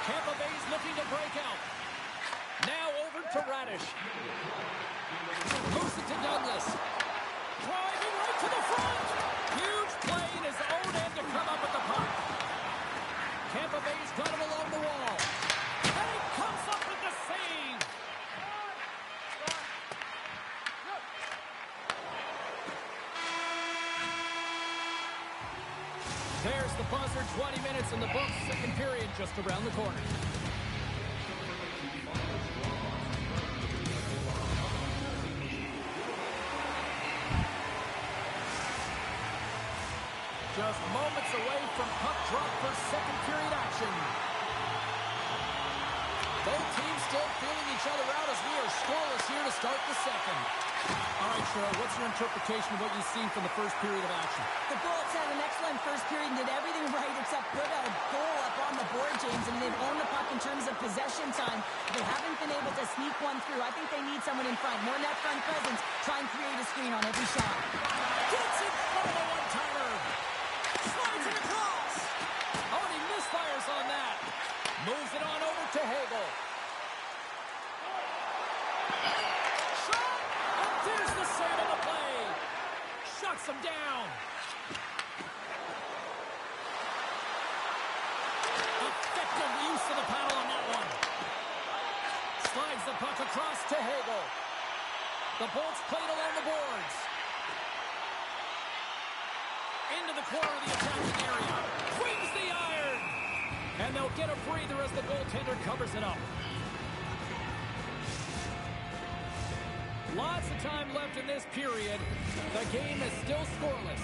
Tampa Bay's looking to break out. Now over to Radish. Moves it to Douglas. Driving right to the front. Huge play in his own end to come up with the puck. Tampa Bay's got him along the wall. And he comes up with the save. There's the buzzer. 20 minutes in the books. Second period just around the corner. Just moments away from puck drop for second period action. Both teams still feeling each other out as we are scoreless here to start the second. All right, Cheryl, what's your interpretation of what you've seen from the first period of action? The Bullets had an excellent first period and did everything right except put a goal up on the board, James. I mean, they've owned the puck in terms of possession time. They haven't been able to sneak one through. I think they need someone in front. More net front presence. Try and create a screen on every shot. Gets in front of the one-timer. Slides it across. Oh, and he misfires on that. Moves it on over to Hagel. Shot! And there's the save of the play. Shuts him down. Effective use of the paddle on that one. Slides the puck across to Hagel. The Bolts played along the boards. Into the corner of the attacking area. Brings the iron. And they'll get a breather as the goaltender covers it up. Lots of time left in this period. The game is still scoreless.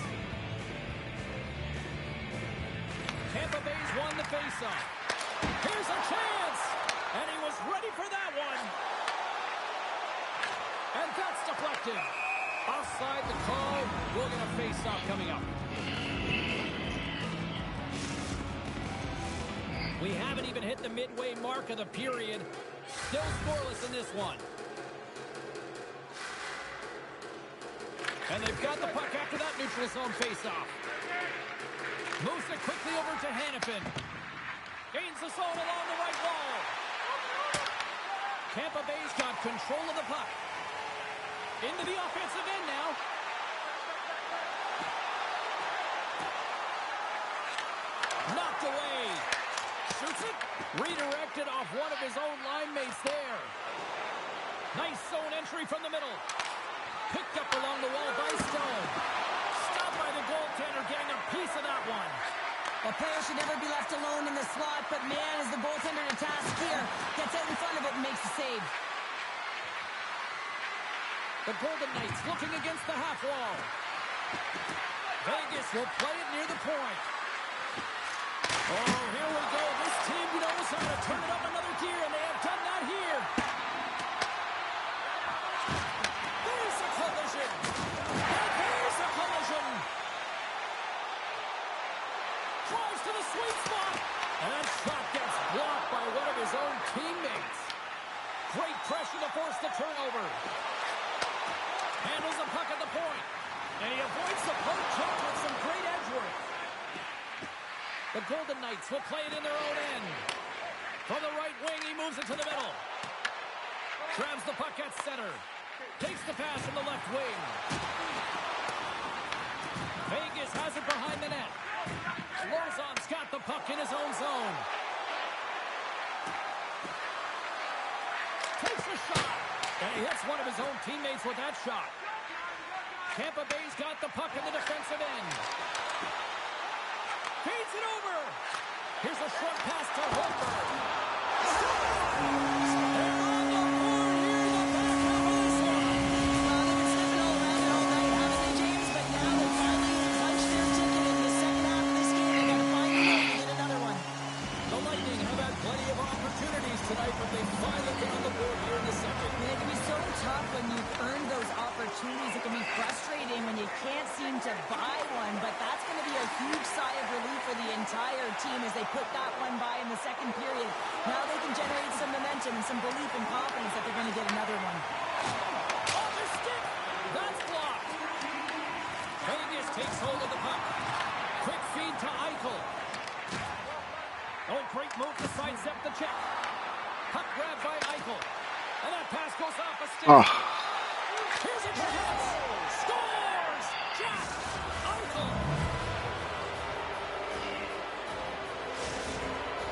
Tampa Bay's won the faceoff. Here's a chance. And he was ready for that one. And that's deflected. Offside the call. We'll get a face-off coming up. We haven't even hit the midway mark of the period. Still scoreless in this one. And they've got the puck after that neutral zone face-off. Moves it quickly over to Hannafin. Gains the zone along the right wall. Tampa Bay's got control of the puck. Into the offensive end now. Knocked away. Shoots it. Redirected off one of his own line mates there. Nice zone entry from the middle. Picked up along the wall by Stone. Stopped by the goaltender, getting a piece of that one. A player should never be left alone in the slot, but man, is the goaltender to task here. Gets out in front of it and makes the save. The Golden Knights looking against the half wall. Vegas will play it near the point. Oh, here we go. This team knows how to turn it up another gear, and they have done that here. There's a collision. And there's a collision. Drives to the sweet spot. And that shot gets blocked by one of his own teammates. Great pressure to force the turnover. Handles the puck at the point. And he avoids the poke check with some great edge work. The Golden Knights will play it in their own end. From the right wing, he moves it to the middle. Grabs the puck at center. Takes the pass from the left wing. Vegas has it behind the net. Saison's got the puck in his own zone. Takes a shot. And he hits one of his own teammates with that shot. Tampa Bay's got the puck in the defensive end. Feeds it over. Here's a short pass to Holmberg. They're on the board here in the back half of this one. Well, they've been sniffing all around it all night, haven't they, James? But now they finally punched their ticket in the second half of this game. They got to find a way to get another one. The Lightning have had plenty of opportunities tonight, but they finally get on the board here in the second. And it can be so tough when you've earned those opportunities. It can be frustrating when you can't seem to buy one, but that's going to be a huge sigh of relief for the entire team as they put that one by in the second period. Now they can generate some momentum and some belief and confidence that they're going to get another one. Off his stick. That's blocked. Vegas takes hold of the puck. Quick feed to Eichel. Oh, great move to sidestep the check. Puck grabbed by Eichel. And that pass goes off a stick. Oh. Here's a chance. Scores! Jack Eichel.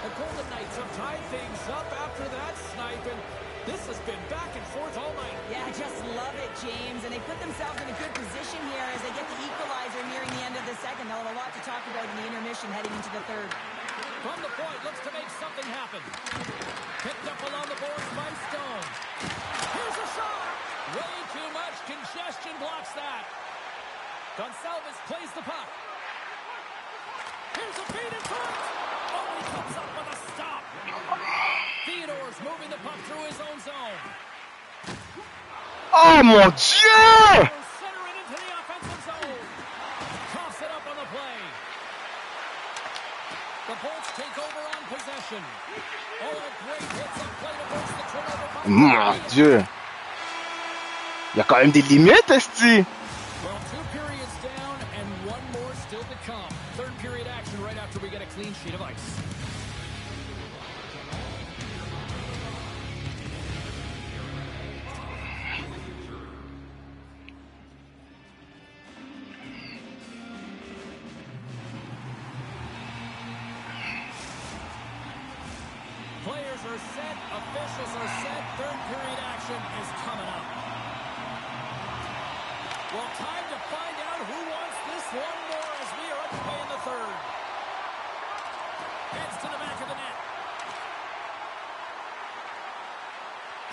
The Golden Knights have tied things up after that snipe, and this has been back and forth all night. Yeah, just love it, James. And they put themselves in a good position here as they get the equalizer nearing the end of the second. They'll have a lot to talk about in the intermission heading into the third. From the point, looks to make something happen. Picked up along the boards by Stone. Here's a shot. Way too much congestion blocks that. Gonçalves plays the puck. Here's a feed in front. Oh, he comes up with a stop. Theodore's moving the puck through his own zone. Oh mon Dieu! Center it into the offensive zone. Toss it up on the play. The Bolts take over on possession. Oh, a great hits up play to force the turnover. Mon Dieu! Il y a quand même des limites, esti! Well, 2 periods down and one more still to come. Third period action right after we get a clean sheet of ice. Players are set, officials are set, third period action is coming up. Well, time to find out who wants this one more as we are underway in the third. Heads to the back of the net.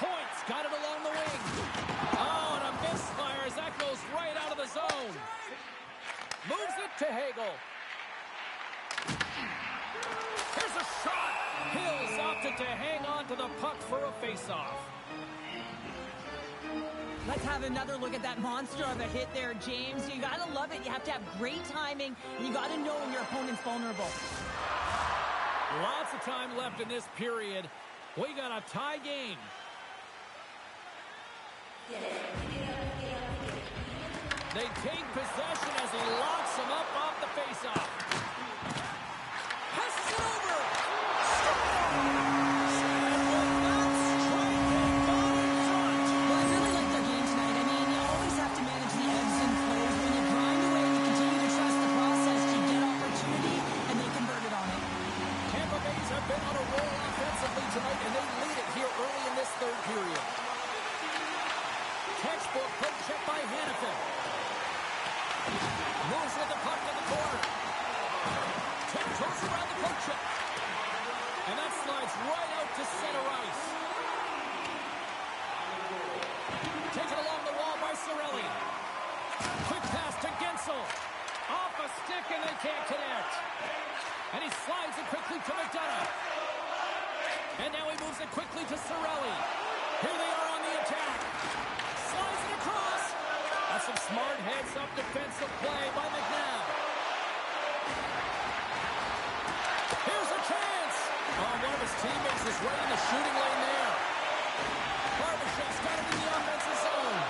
Points got it along the wing. Oh, and a misfire as that goes right out of the zone. Moves it to Hagel. Here's a shot. Hills opted to hang on to the puck for a face-off. Let's have another look at that monster of a hit there, James. You got to love it. You have to have great timing, and you got to know when your opponent's vulnerable. Lots of time left in this period. We got a tie game. They take possession as he locks him up off the face-off. Passes it over. Been on a roll offensively tonight, and they lead it here early in this third period. Textbook poke check by Hannafin. Moves with the puck to the corner. Tiptoes around the poke check. And that slides right out to center ice. Taken along the wall by Cirelli. Quick pass to Gensel. Off a stick, and they can't connect. And he slides it quickly to McDonough. And now he moves it quickly to Cirelli. Here they are on the attack. Slides it across. That's some smart heads-up defensive play by McNabb. Here's a chance. Oh, one of his teammates is right in the shooting lane there. Barbashev's got it in the offensive zone.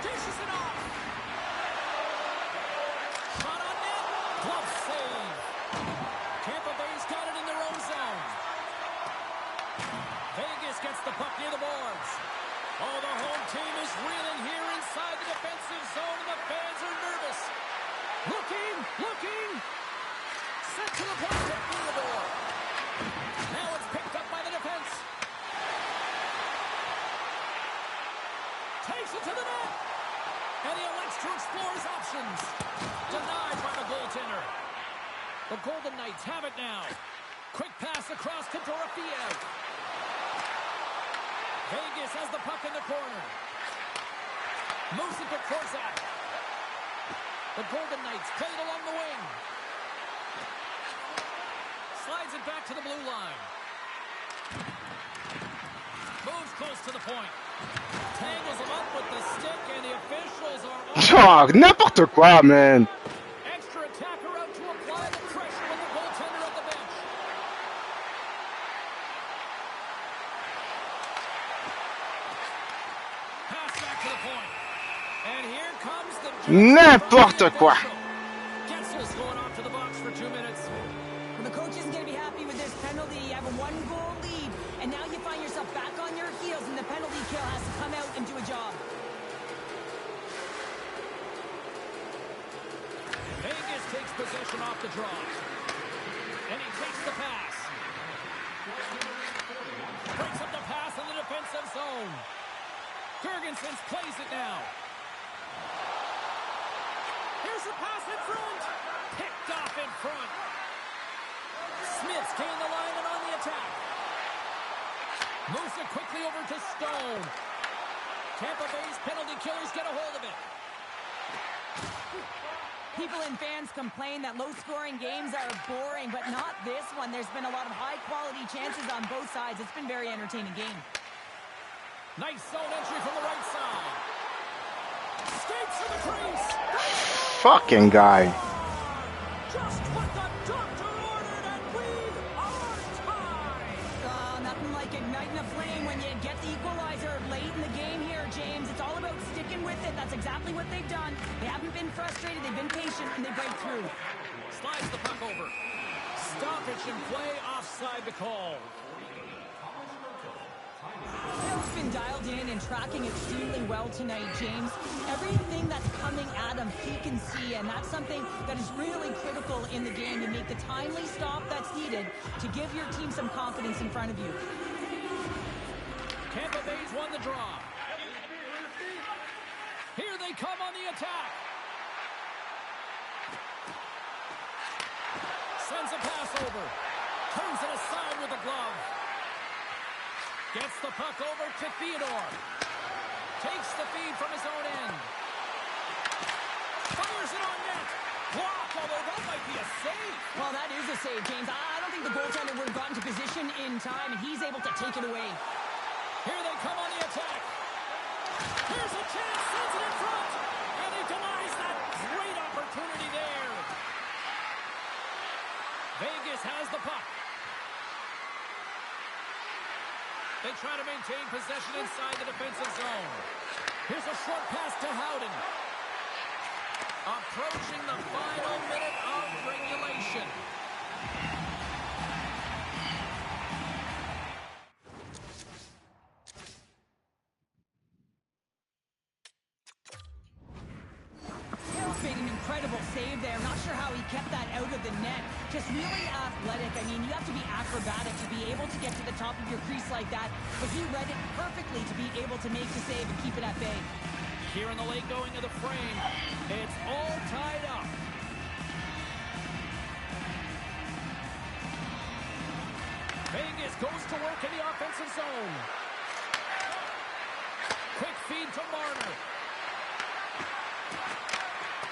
Dishes it off. Shot on net. Glove save. Tampa Bay's got it in their own zone. Vegas gets the puck near the boards. Oh, the home team is reeling here inside the defensive zone, and the fans are nervous. Looking. Sent to the point to Theodore. Now it's picked up by the defense. Takes it to the net. And he elects to explore his options. Denied by the goaltender. The Golden Knights have it now. Quick pass across to Dorofeev. Vegas has the puck in the corner. Moves it to Korzak. The Golden Knights play it along the wing. Slides it back to the blue line. Moves close to the point. Tangles him up with the stick, and the officials are... Oh, n'importe quoi, man. Extra attacker out to apply the pressure on the goaltender at the bench. Pass back to the point. And here comes the... N'importe quoi. Getzel's going off to the box for 2 minutes. Well, the coach isn't going to be happy with this penalty. You have a 1-goal lead, and now you find yourself back on your heels, and the penalty kill has to come out and do a job. Vegas takes possession off the draw. And he takes the pass. Breaks up the pass in the defensive zone. Gergensen's plays it now. Here's the pass in front. Picked off in front. Smith's gained the line and on the attack. Moves it quickly over to Stone. Tampa Bay's penalty killers get a hold of it. People and fans complain that low-scoring games are boring, but not this one. There's been a lot of high-quality chances on both sides. It's been a very entertaining game. Nice zone entry from the right side. Skates to the crease. Fucking guy. Just what the doctor ordered, and we are tied. Nothing like igniting a flame when you get the equalizer late in the game here, James. It's all about sticking with it. That's exactly what they've done. They haven't been frustrated. They've been patient, and they break through. Slides the puck over. Stoppage in play, offside the call. Phil's been dialed in and tracking extremely well tonight, James. Everything that's coming at him, he can see, and that's something that is really critical in the game. You make the timely stop that's needed to give your team some confidence in front of you. Tampa Bay's won the draw. Here they come on the attack. Sends a pass over. Turns it aside with a glove. Gets the puck over to Theodore. Takes the feed from his own end. Fires it on net. Blocked, although that might be a save. Well, that is a save, James. I don't think the goaltender would have gotten to position in time, and he's able to take it away. Here they come on the attack. Here's a chance. Sends it in front. And he denies that great opportunity there. Vegas has the puck. They try to maintain possession inside the defensive zone. Here's a short pass to Howden. Approaching the final minute of regulation. Hill's made an incredible save there. Not sure how he kept that out of the net. Just really athletic. I mean, you have to be acrobatic to be able to get to the top of your crease like that, but he read it perfectly to be able to make the save and keep it at bay. Here in the late going of the frame, it's all tied up. Vegas goes to work in the offensive zone. Quick feed to Marner.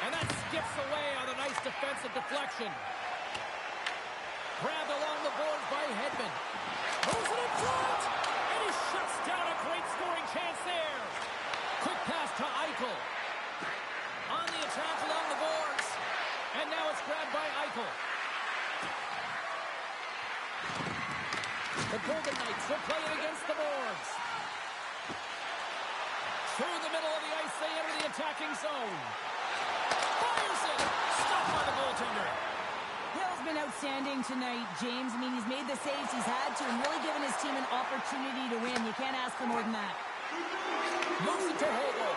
And that skips away on a nice defensive deflection. Grabbed along the boards by Hedman. Moves it in front. And he shuts down a great scoring chance there. Quick pass to Eichel. On the attack along the boards. And now it's grabbed by Eichel. The Golden Knights will play it against the boards. Through the middle of the ice, they enter the attacking zone. Fires it. Stopped by the goaltender. Hill's been outstanding tonight, James. I mean, he's made the saves he's had to and really given his team an opportunity to win. You can't ask for more than that. Moves it to Holden.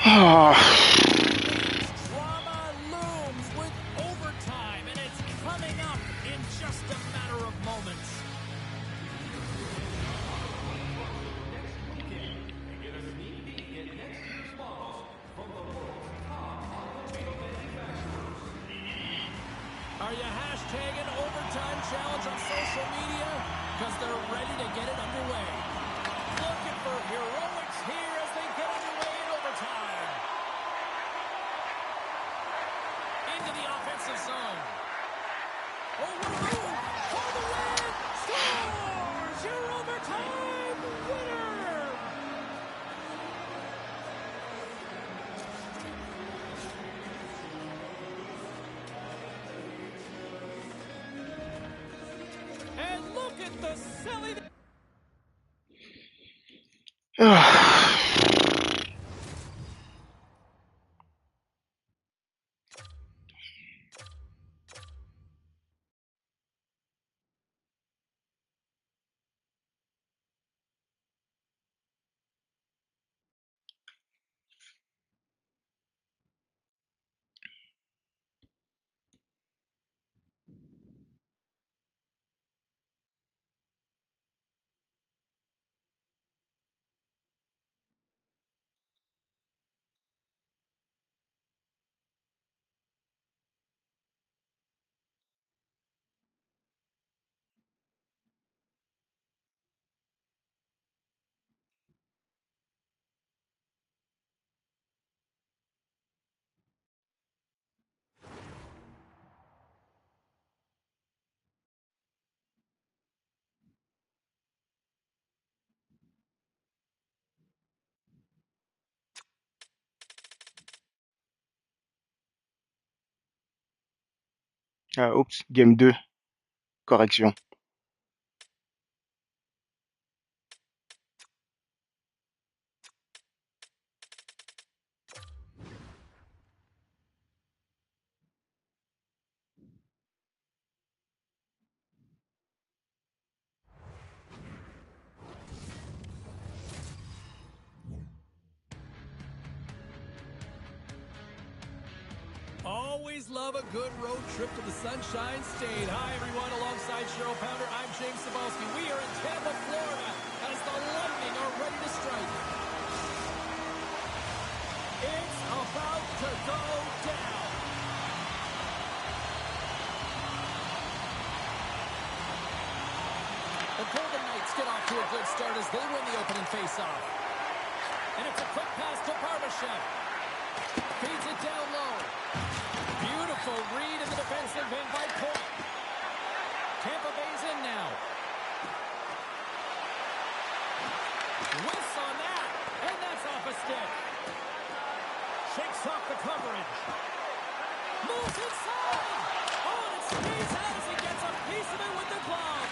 Ah. Drama looms with overtime, and it's coming up in just a matter of moments. Get a sneak peek at next year's models from the world's top automobile manufacturers. Are you hashtagging overtime challenge on social media? Because they're ready to get it underway. Looking for heroics here as they get underway in overtime. Into the offensive zone. Oh, what a move! For the win! Scores! Your overtime winner! And look at the silly... Oups, game 2. Correction. Always love a good road trip to the Sunshine State. Hi, everyone. Alongside Cheryl Pounder, I'm James Cebulski. We are in Tampa, Florida, as the Lightning are ready to strike. It's about to go down. The Golden Knights get off to a good start as they win the opening faceoff. And it's a quick pass to Barbashev. Feeds it down low. Beautiful read in the defensive end by Point. Tampa Bay's in now. Whiffs on that, and that's off a stick. Shakes off the coverage. Moves inside. Oh, and it stays out as he gets a piece of it with the glove.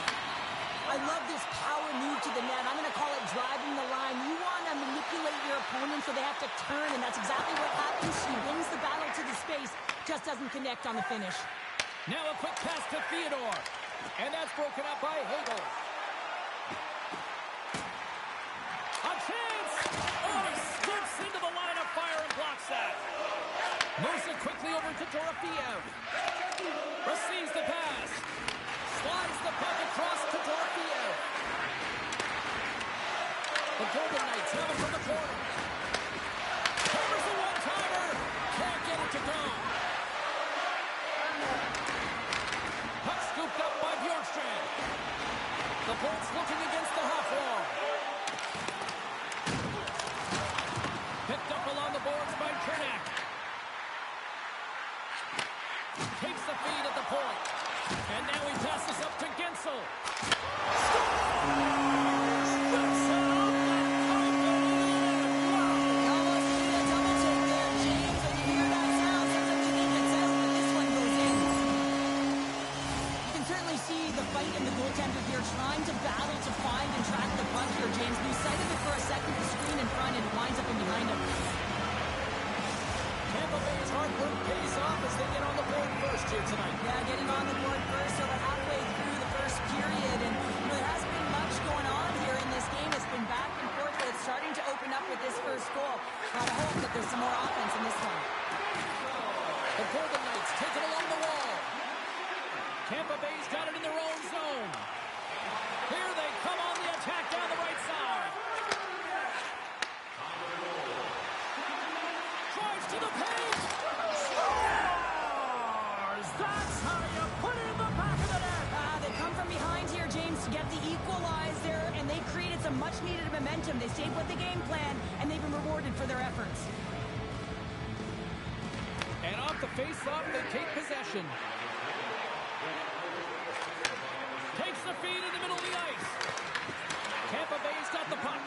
I love this power move to the net. I'm going to call it driving the line. You want to manipulate your opponent so they have to turn, and that's exactly what happens. She wins the battle to the space, just doesn't connect on the finish. Now a quick pass to Theodore, and that's broken up by Hagel. A chance! Oh, he skips into the line of fire and blocks that. Moves it quickly over to Dorofeev. Receives the pass. Slides the puck across to Dorofeev. The Golden Knights have it from the corner. Covers the one-timer. Can't get it to go. Puck scooped up by Bjorkstrand. The Bolts looking against the half wall. Picked up along the boards by Kernak. Takes the feed at the point. And now he passes up to Gensel. Goaltender here trying to battle to find and track the puck here, James. Lose sight of it for a second, the screen in front, and it winds up in behind him. Tampa Bay's hard work pays off as they get on the board first here tonight. Yeah, getting on the board first, so they're halfway through the first period, and there hasn't been much going on here in this game. It's been back and forth, but it's starting to open up with this first goal. Now, hope that there's some more offense in this one. The Golden Knights take it along the wall. Tampa Bay's got it in their own zone. Here they come on the attack down the right side. Drives to the paint. Scores! That's how you put it in the back of the net. They come from behind here, James, to get the equalizer, and they created some much-needed momentum. They stayed with the game plan, and they've been rewarded for their efforts. And off the face-off, they take possession. Takes the feed in the middle of the ice. Tampa Bay's got the puck.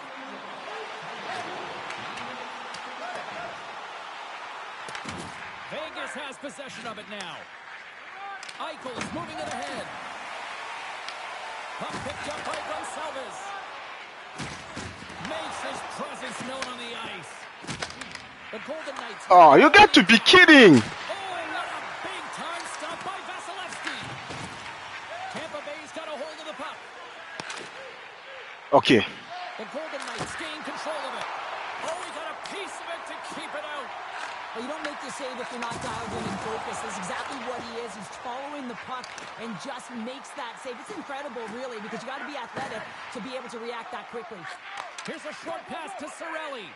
Vegas has possession of it now. Eichel's moving it ahead. Puck picked up by Gonsalves. Makes his presence known on the ice. The Golden Knights. Oh, you got to be kidding! Oh, what a big-time stop by Vasilevsky. Tampa Bay's got a hold of the puck. Okay. The Golden Knights gain control of it. Oh, he got a piece of it to keep it out. Well, you don't make the save if you're not dialed in and focused. That's exactly what he is. He's following the puck and just makes that save. It's incredible, really, because you got to be athletic to be able to react that quickly. Here's a short pass to Cirelli.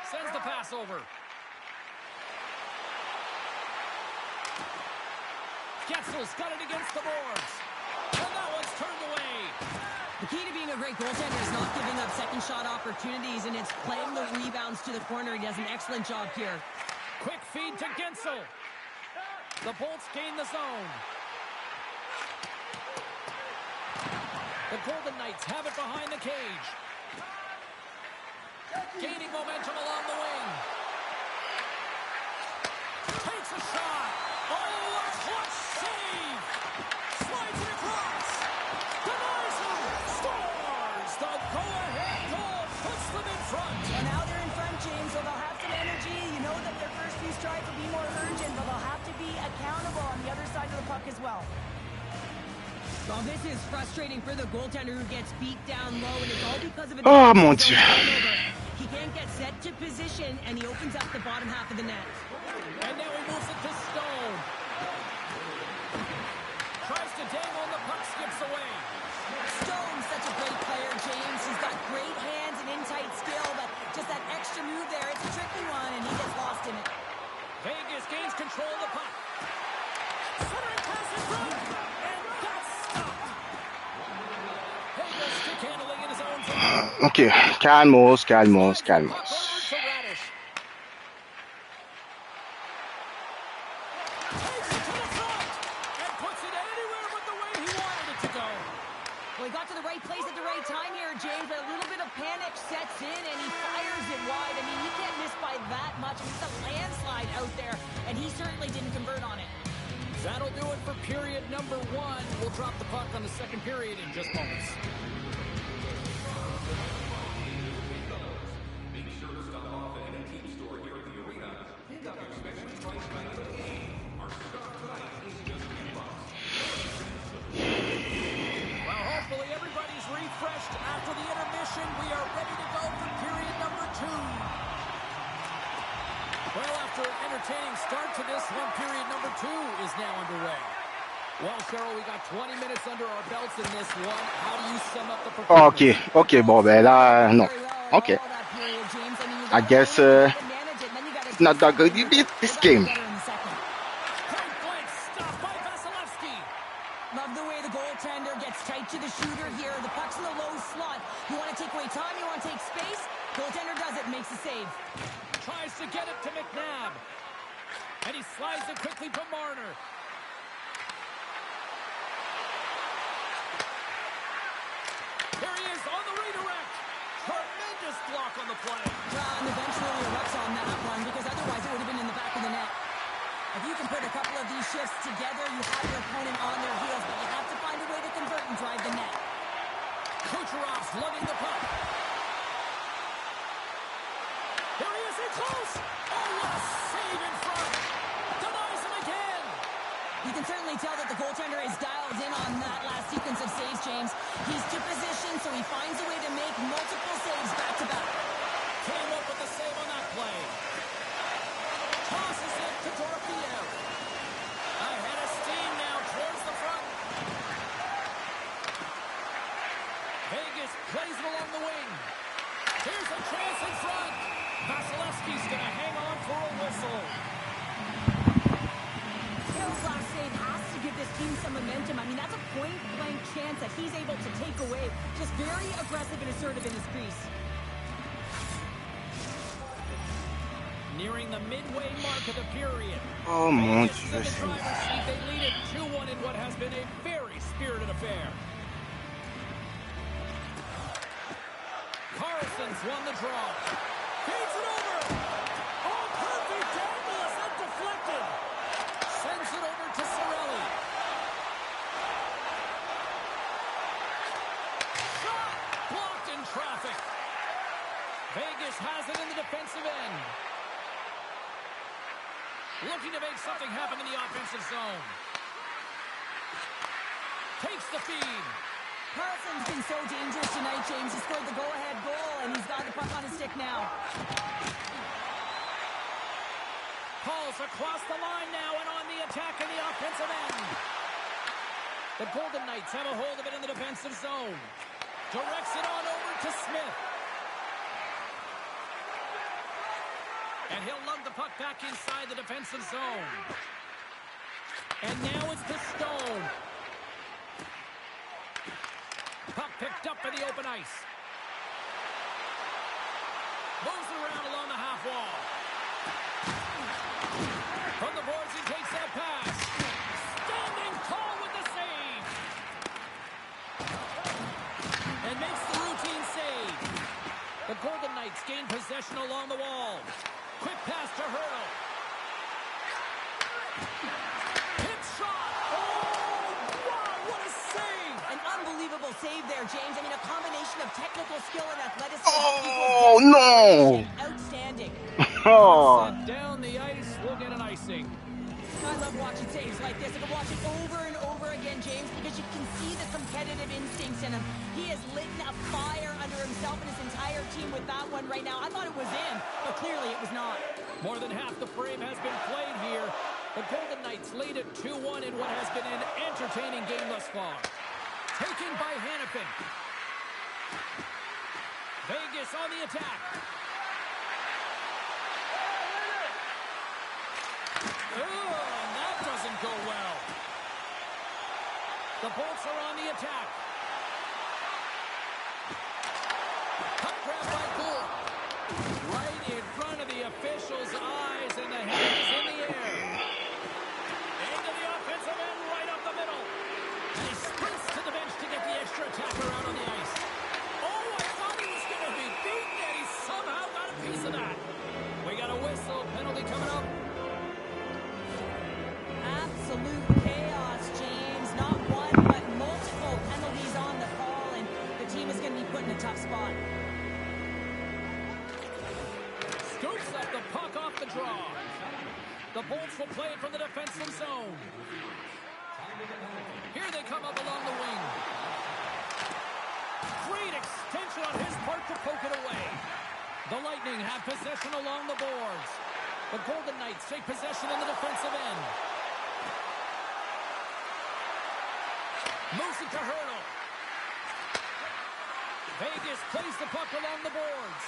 Sends the pass over. Getzel's got it against the boards. And that one's turned away. The key to being a great goaltender is not giving up second shot opportunities, and it's playing the rebounds to the corner. He does an excellent job here. Quick feed to Gensel. The Bolts gain the zone. The Golden Knights have it behind the cage. Gaining momentum along the wing. Takes a shot. Oh, a clutch save. Slides it across. Denies him. Scores. The go-ahead goal puts them in front. Well, now they're in front, James, so they'll have some energy. You know that their first few strikes will be more urgent, but they'll have to be accountable on the other side of the puck as well. Well, this is frustrating for the goaltender who gets beat down low, and it's all because of a Oh, mon Dieu. He can't get set to position, and he opens up the bottom half of the net. And now he moves it to Stone. Tries to dangle, and the puck skips away. Stone's such a great player, James. He's got great hands and in-tight skill, but just that extra move there, it's a tricky one, and he gets lost in it. Vegas gains control of the puck. Centering pass in front, and that's stopped. Vegas stick handling in his own zone. Ok, calmos, calmos, calmos. Over to Radish. Takes it to the front, and puts it anywhere but the way he wanted it to go. Well, he got to the right place at the right time here, James, but a little bit of panic sets in, and he fires it wide. I mean, he can't miss by that much. It's a landslide out there, and he certainly didn't convert on it. That'll do it for period number 1. We'll drop the puck on the second period in just moments. Make sure to stop off at any team store here at the arena. Pick up your specially priced night of the game. Our stock tonight is just $2. Well, hopefully everybody's refreshed after the intermission. We are ready to go for period number 2. Well, after an entertaining start to this one, period number 2 is now underway. Well, Cheryl, we got 20 minutes under our belts in this one. How do you sum up the performance? Ok, ok, bon, ben là, non. Ok. I guess it's not that good. You beat this game. Point blank stop by Vasilevsky. Love the way the goaltender gets tight to the shooter here. The puck's in the low slot. You want to take away time, you want to take space. Goaltender does it and makes the save. Tries to get it to McNabb. And he slides it quickly to Marner. Here he is on the redirect. Tremendous block on the play. John, the bench really erupts on that one because otherwise it would have been in the back of the net. If you can put a couple of these shifts together, you have your opponent on their heels, but you have to find a way to convert and drive the net. Kucherov's lugging the puck. Here he is in close. Oh, what a save in front. Denies him again. You can certainly tell that the goaltender is dialed in on that last sequence of saves, James. He's to position, so he finds a way to make multiple saves back-to-back. he's able to take away. Just very aggressive and assertive in his crease. Nearing the midway mark of the period. Oh mon Vegas is Dieu, in the c'est... driver's seat. They lead it 2-1 in what has been a very spirited affair. Carlson's won the draw. Feeds it over. Oh, perfect angle is up deflected. Sends it over to Cirelli. Shot blocked in traffic. Vegas has it in the defensive end. Looking to make something happen in the offensive zone. Takes the feed. Carlson's been so dangerous tonight, James. He scored the go-ahead goal, and he's got the puck on his stick now. Calls across the line now and on the attack in the offensive end. The Golden Knights have a hold of it in the defensive zone. Directs it on over to Smith. And he'll lug the puck back inside the defensive zone. And now it's to Stone. Puck picked up for the open ice. Moves it around along the half wall. From the boards, he takes that pass. Standing tall with the save. And makes the routine save. The Golden Knights gain possession along the wall. Quick pass to Hurdle. Hit shot. Oh, wow, what a save. An unbelievable save there, James. I mean, a combination of technical skill and athleticism. Oh, no! Outstanding. Oh, Sent down the ice. We'll get an icing. I love watching saves like this. I can watch it over and over again, James, because you can see the competitive instincts in him. He has lit a fire under himself and his entire team with that one right now. I thought it was in, but clearly it was not. More than half the frame has been played here. The Golden Knights lead it 2-1 in what has been an entertaining game thus far. Taken by Hannafin. Vegas on the attack. Oh, and that doesn't go well. The Bolts are on the attack. Puck grab by Gould. Right in front of the official's eyes, and the head is in the air. Into the offensive end, right up the middle. And he sprints to the bench to get the extra attacker out on the ice. Oh, I thought he was going to be beaten, and he somehow got a piece of that. We got a whistle. Penalty coming up. Absolute chaos, James. Not one, but multiple penalties on the call, and the team is going to be put in a tough spot. Scoops up the puck off the draw. The Bolts will play it from the defensive zone. Here they come up along the wing. Great extension on his part to poke it away. The Lightning have possession along the boards. The Golden Knights take possession in the defensive end. Moves it to Hurdle. Vegas plays the puck along the boards.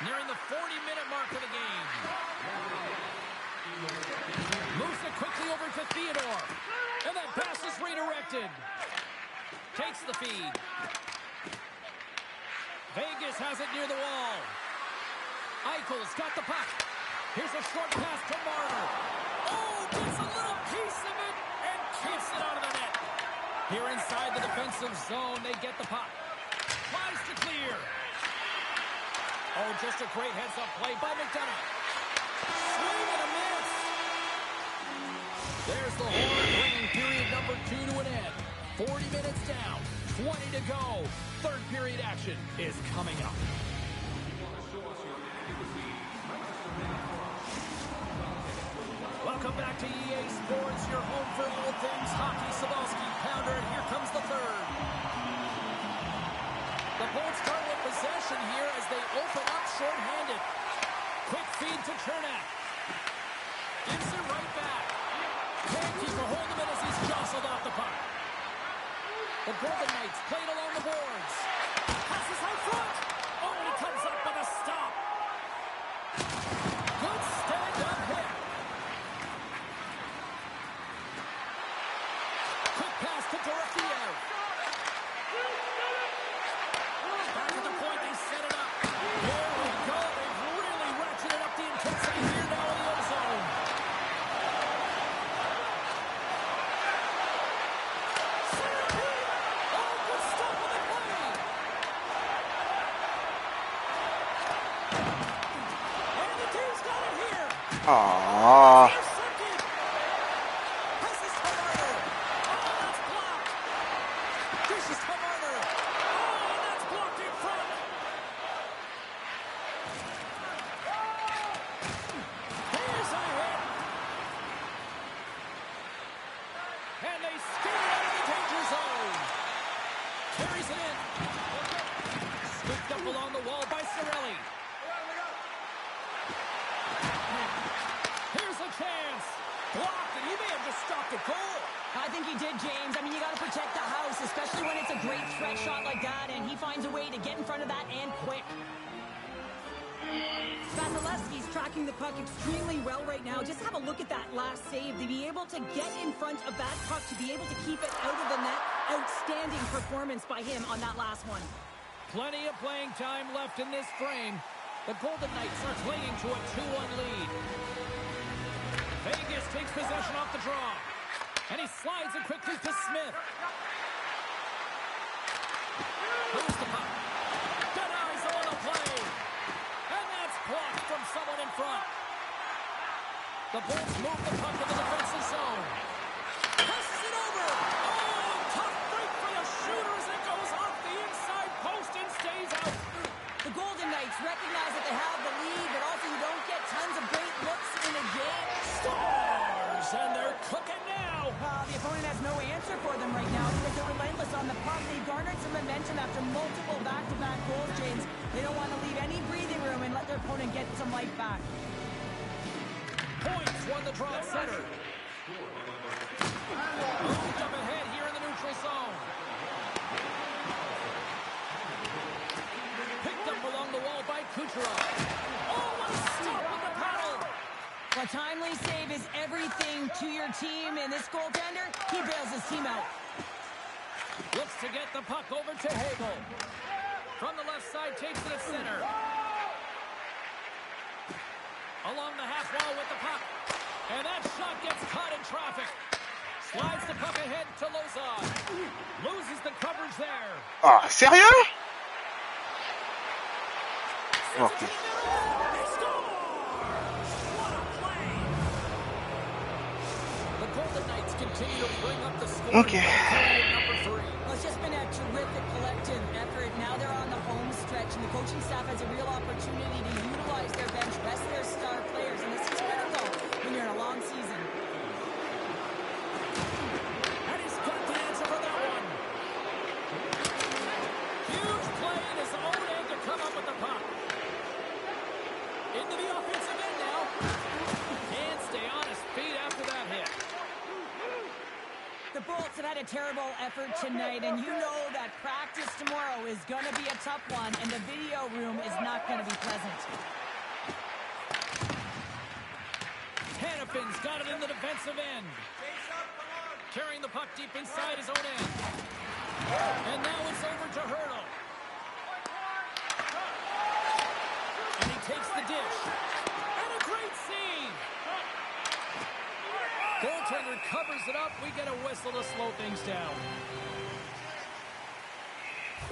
Nearing the 40-minute mark of the game. Moves it quickly over to Theodore. And that pass is redirected. Takes the feed. Vegas has it near the wall. Eichel's got the puck. Here's a short pass to Marner. Oh, gets a little piece of it and keeps it out of the net. Here inside the defensive zone, they get the puck. Tries to clear. Oh, just a great heads-up play by McDonough. Swing and a miss. There's the horn, bringing period number 2 to an end. 40 minutes down, 20 to go. Third period action is coming up. Welcome back to EA Sports, your home for all things hockey. Sabalski, Pounder, and here comes the third. The Bolts start with possession here as they open up short-handed. Quick feed to Chernak. Gives it right back. Can't keep a hold of it as he's jostled off the puck. The Golden Knights played along the boards. Passes out front. Oh, and he comes up with a stop. Good stand-up hit. Quick pass to Dorofiev. Ah. Intercepted. Passes to Marner. Oh, that's blocked. Dishes to Marner. Oh, and that's blocked in front. Here's a hit. And they skate out of the danger zone. Carries it in. Scooped up along the wall by Cirelli. Here's a chance. Blocked, and he may have just stopped a goal. I think he did, James. I mean, you got to protect the house, especially when it's a great threat shot like that, and he finds a way to get in front of that and quick. Vasilevsky's tracking the puck extremely well right now. Just have a look at that last save. To be able to get in front of that puck, to be able to keep it out of the net. Outstanding performance by him on that last one. Plenty of playing time left in this frame. The Golden Knights are clinging to a 2-1 lead. Vegas takes possession off the draw. And he slides it quickly to Smith. Moves the puck. Denies on the play. And that's blocked from someone in front. The Bolts move the puck to the defensive zone. Passes it over. Oh, tough break for the shooters. It goes off the inside post and stays out. The Golden Knights recognize that they have the lead, but also you don't get tons of great looks in a game. Stars, and they're cooking now. The opponent has no answer for them right now because they're relentless on the puck. They garnered some momentum after multiple back-to-back goals, James. They don't want to leave any breathing room and let their opponent get some life back. Points won the draw at center. Moved up ahead here in the neutral zone. Picked up along the wall by Kucherov. Oh, what a stop with the paddle. A timely save is everything to your team, and this goaltender, he bails his team out. Looks to get the puck over to Hagel. From the left side, takes it at center. Along the half wall with the puck. And that shot gets caught in traffic. Slides the puck ahead to Lozon. Loses the coverage there. Ah, sérieux? Ok. He scores! What a play! The Golden Knights continue to bring up the score. Okay. Number 3. Well, it's just been a terrific collective effort. Now they're on the home stretch, and the coaching staff has a real opportunity to utilize their bench, rest their star players, and this is critical when you're in a long season. And he's got the answer for that one. Huge play in his own end to come up with the puck. Into the offensive end now. Can't stay on his feet after that hit. The Bolts have had a terrible effort tonight, and you know that practice tomorrow is going to be a tough one, and the video room is not going to be pleasant. Hannafin's got it in the defensive end. Carrying the puck deep inside his own end. And now it's over to Hurdle. And he takes the dish. And a great save. Goaltender covers it up. We get a whistle to slow things down.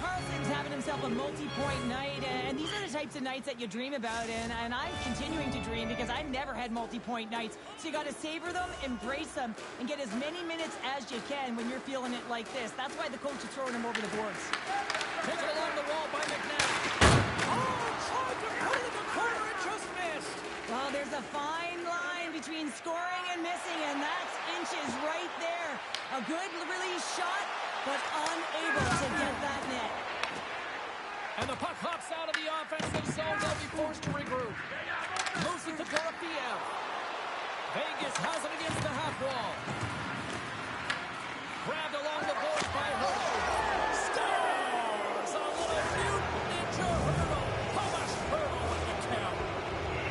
Carlson's having himself a multi-point night, and these are the types of nights that you dream about, and I'm continuing to dream because I've never had multi-point nights. So you got to savor them, embrace them, and get as many minutes as you can when you're feeling it like this. That's why the coach is throwing him over the boards. Taken along the wall by McNabb. Oh, tried to put it in the corner and just missed. Well, there's a fine line between scoring and missing, and that's inches right there. A good release shot, but unable to get that net. And the puck hops out of the offensive zone. They'll be forced to regroup. Moves it to Dorofiev. Vegas has it against the half wall. Grabbed along the boards by Hurdle. Scores! A little mutant ninja Hurdle. Thomas Hurdle with the count.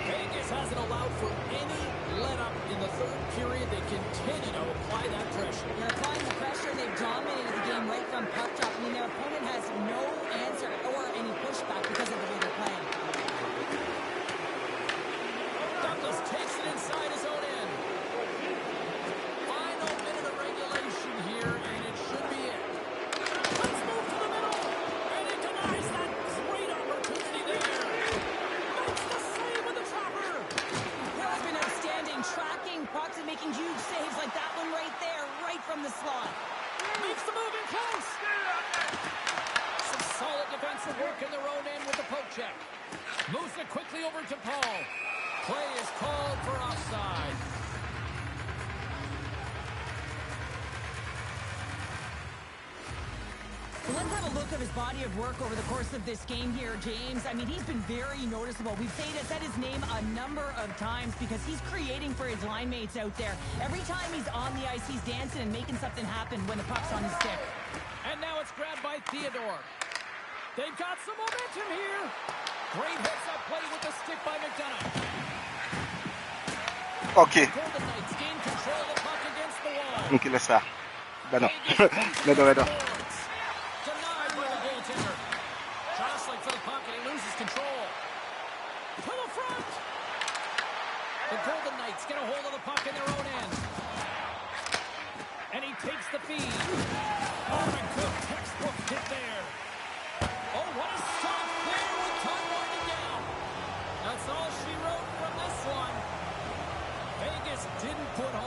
Vegas hasn't allowed for any let-up in the third period. They continue to apply that pressure. They're applying the pressure, and they've dominated the game right from puck drop. I mean, their opponent has no answer or any pushback because of the way they're playing. Douglas takes it inside his own end. Final minute of regulation here, and it should be it. Let's move to the middle, and he denies that great opportunity there. Makes the save with the chopper. Hill's been Moves it quickly over to Paul. Play is called for offside. Well, let's have a look at his body of work over the course of this game here, James. I mean, he's been very noticeable. We've said his name a number of times because he's creating for his line mates out there. Every time he's on the ice, he's dancing and making something happen when the puck's on his stick. And now it's grabbed by Theodore. They've got some momentum here. Great heads-up play with the stick by McDonough. Ok. Golden Knights gain control of the puck against the wall. Ok, laisse faire. Ben non. Là-dedans. Denied by the goaltender. Jostling for the puck and he loses control. To the front. The Golden Knights get a hold of the puck in their own end. And he takes the feed. Oh, a good textbook hit there. Oh, what a soft play with time winding down. That's all she wrote from this one. Vegas didn't put home.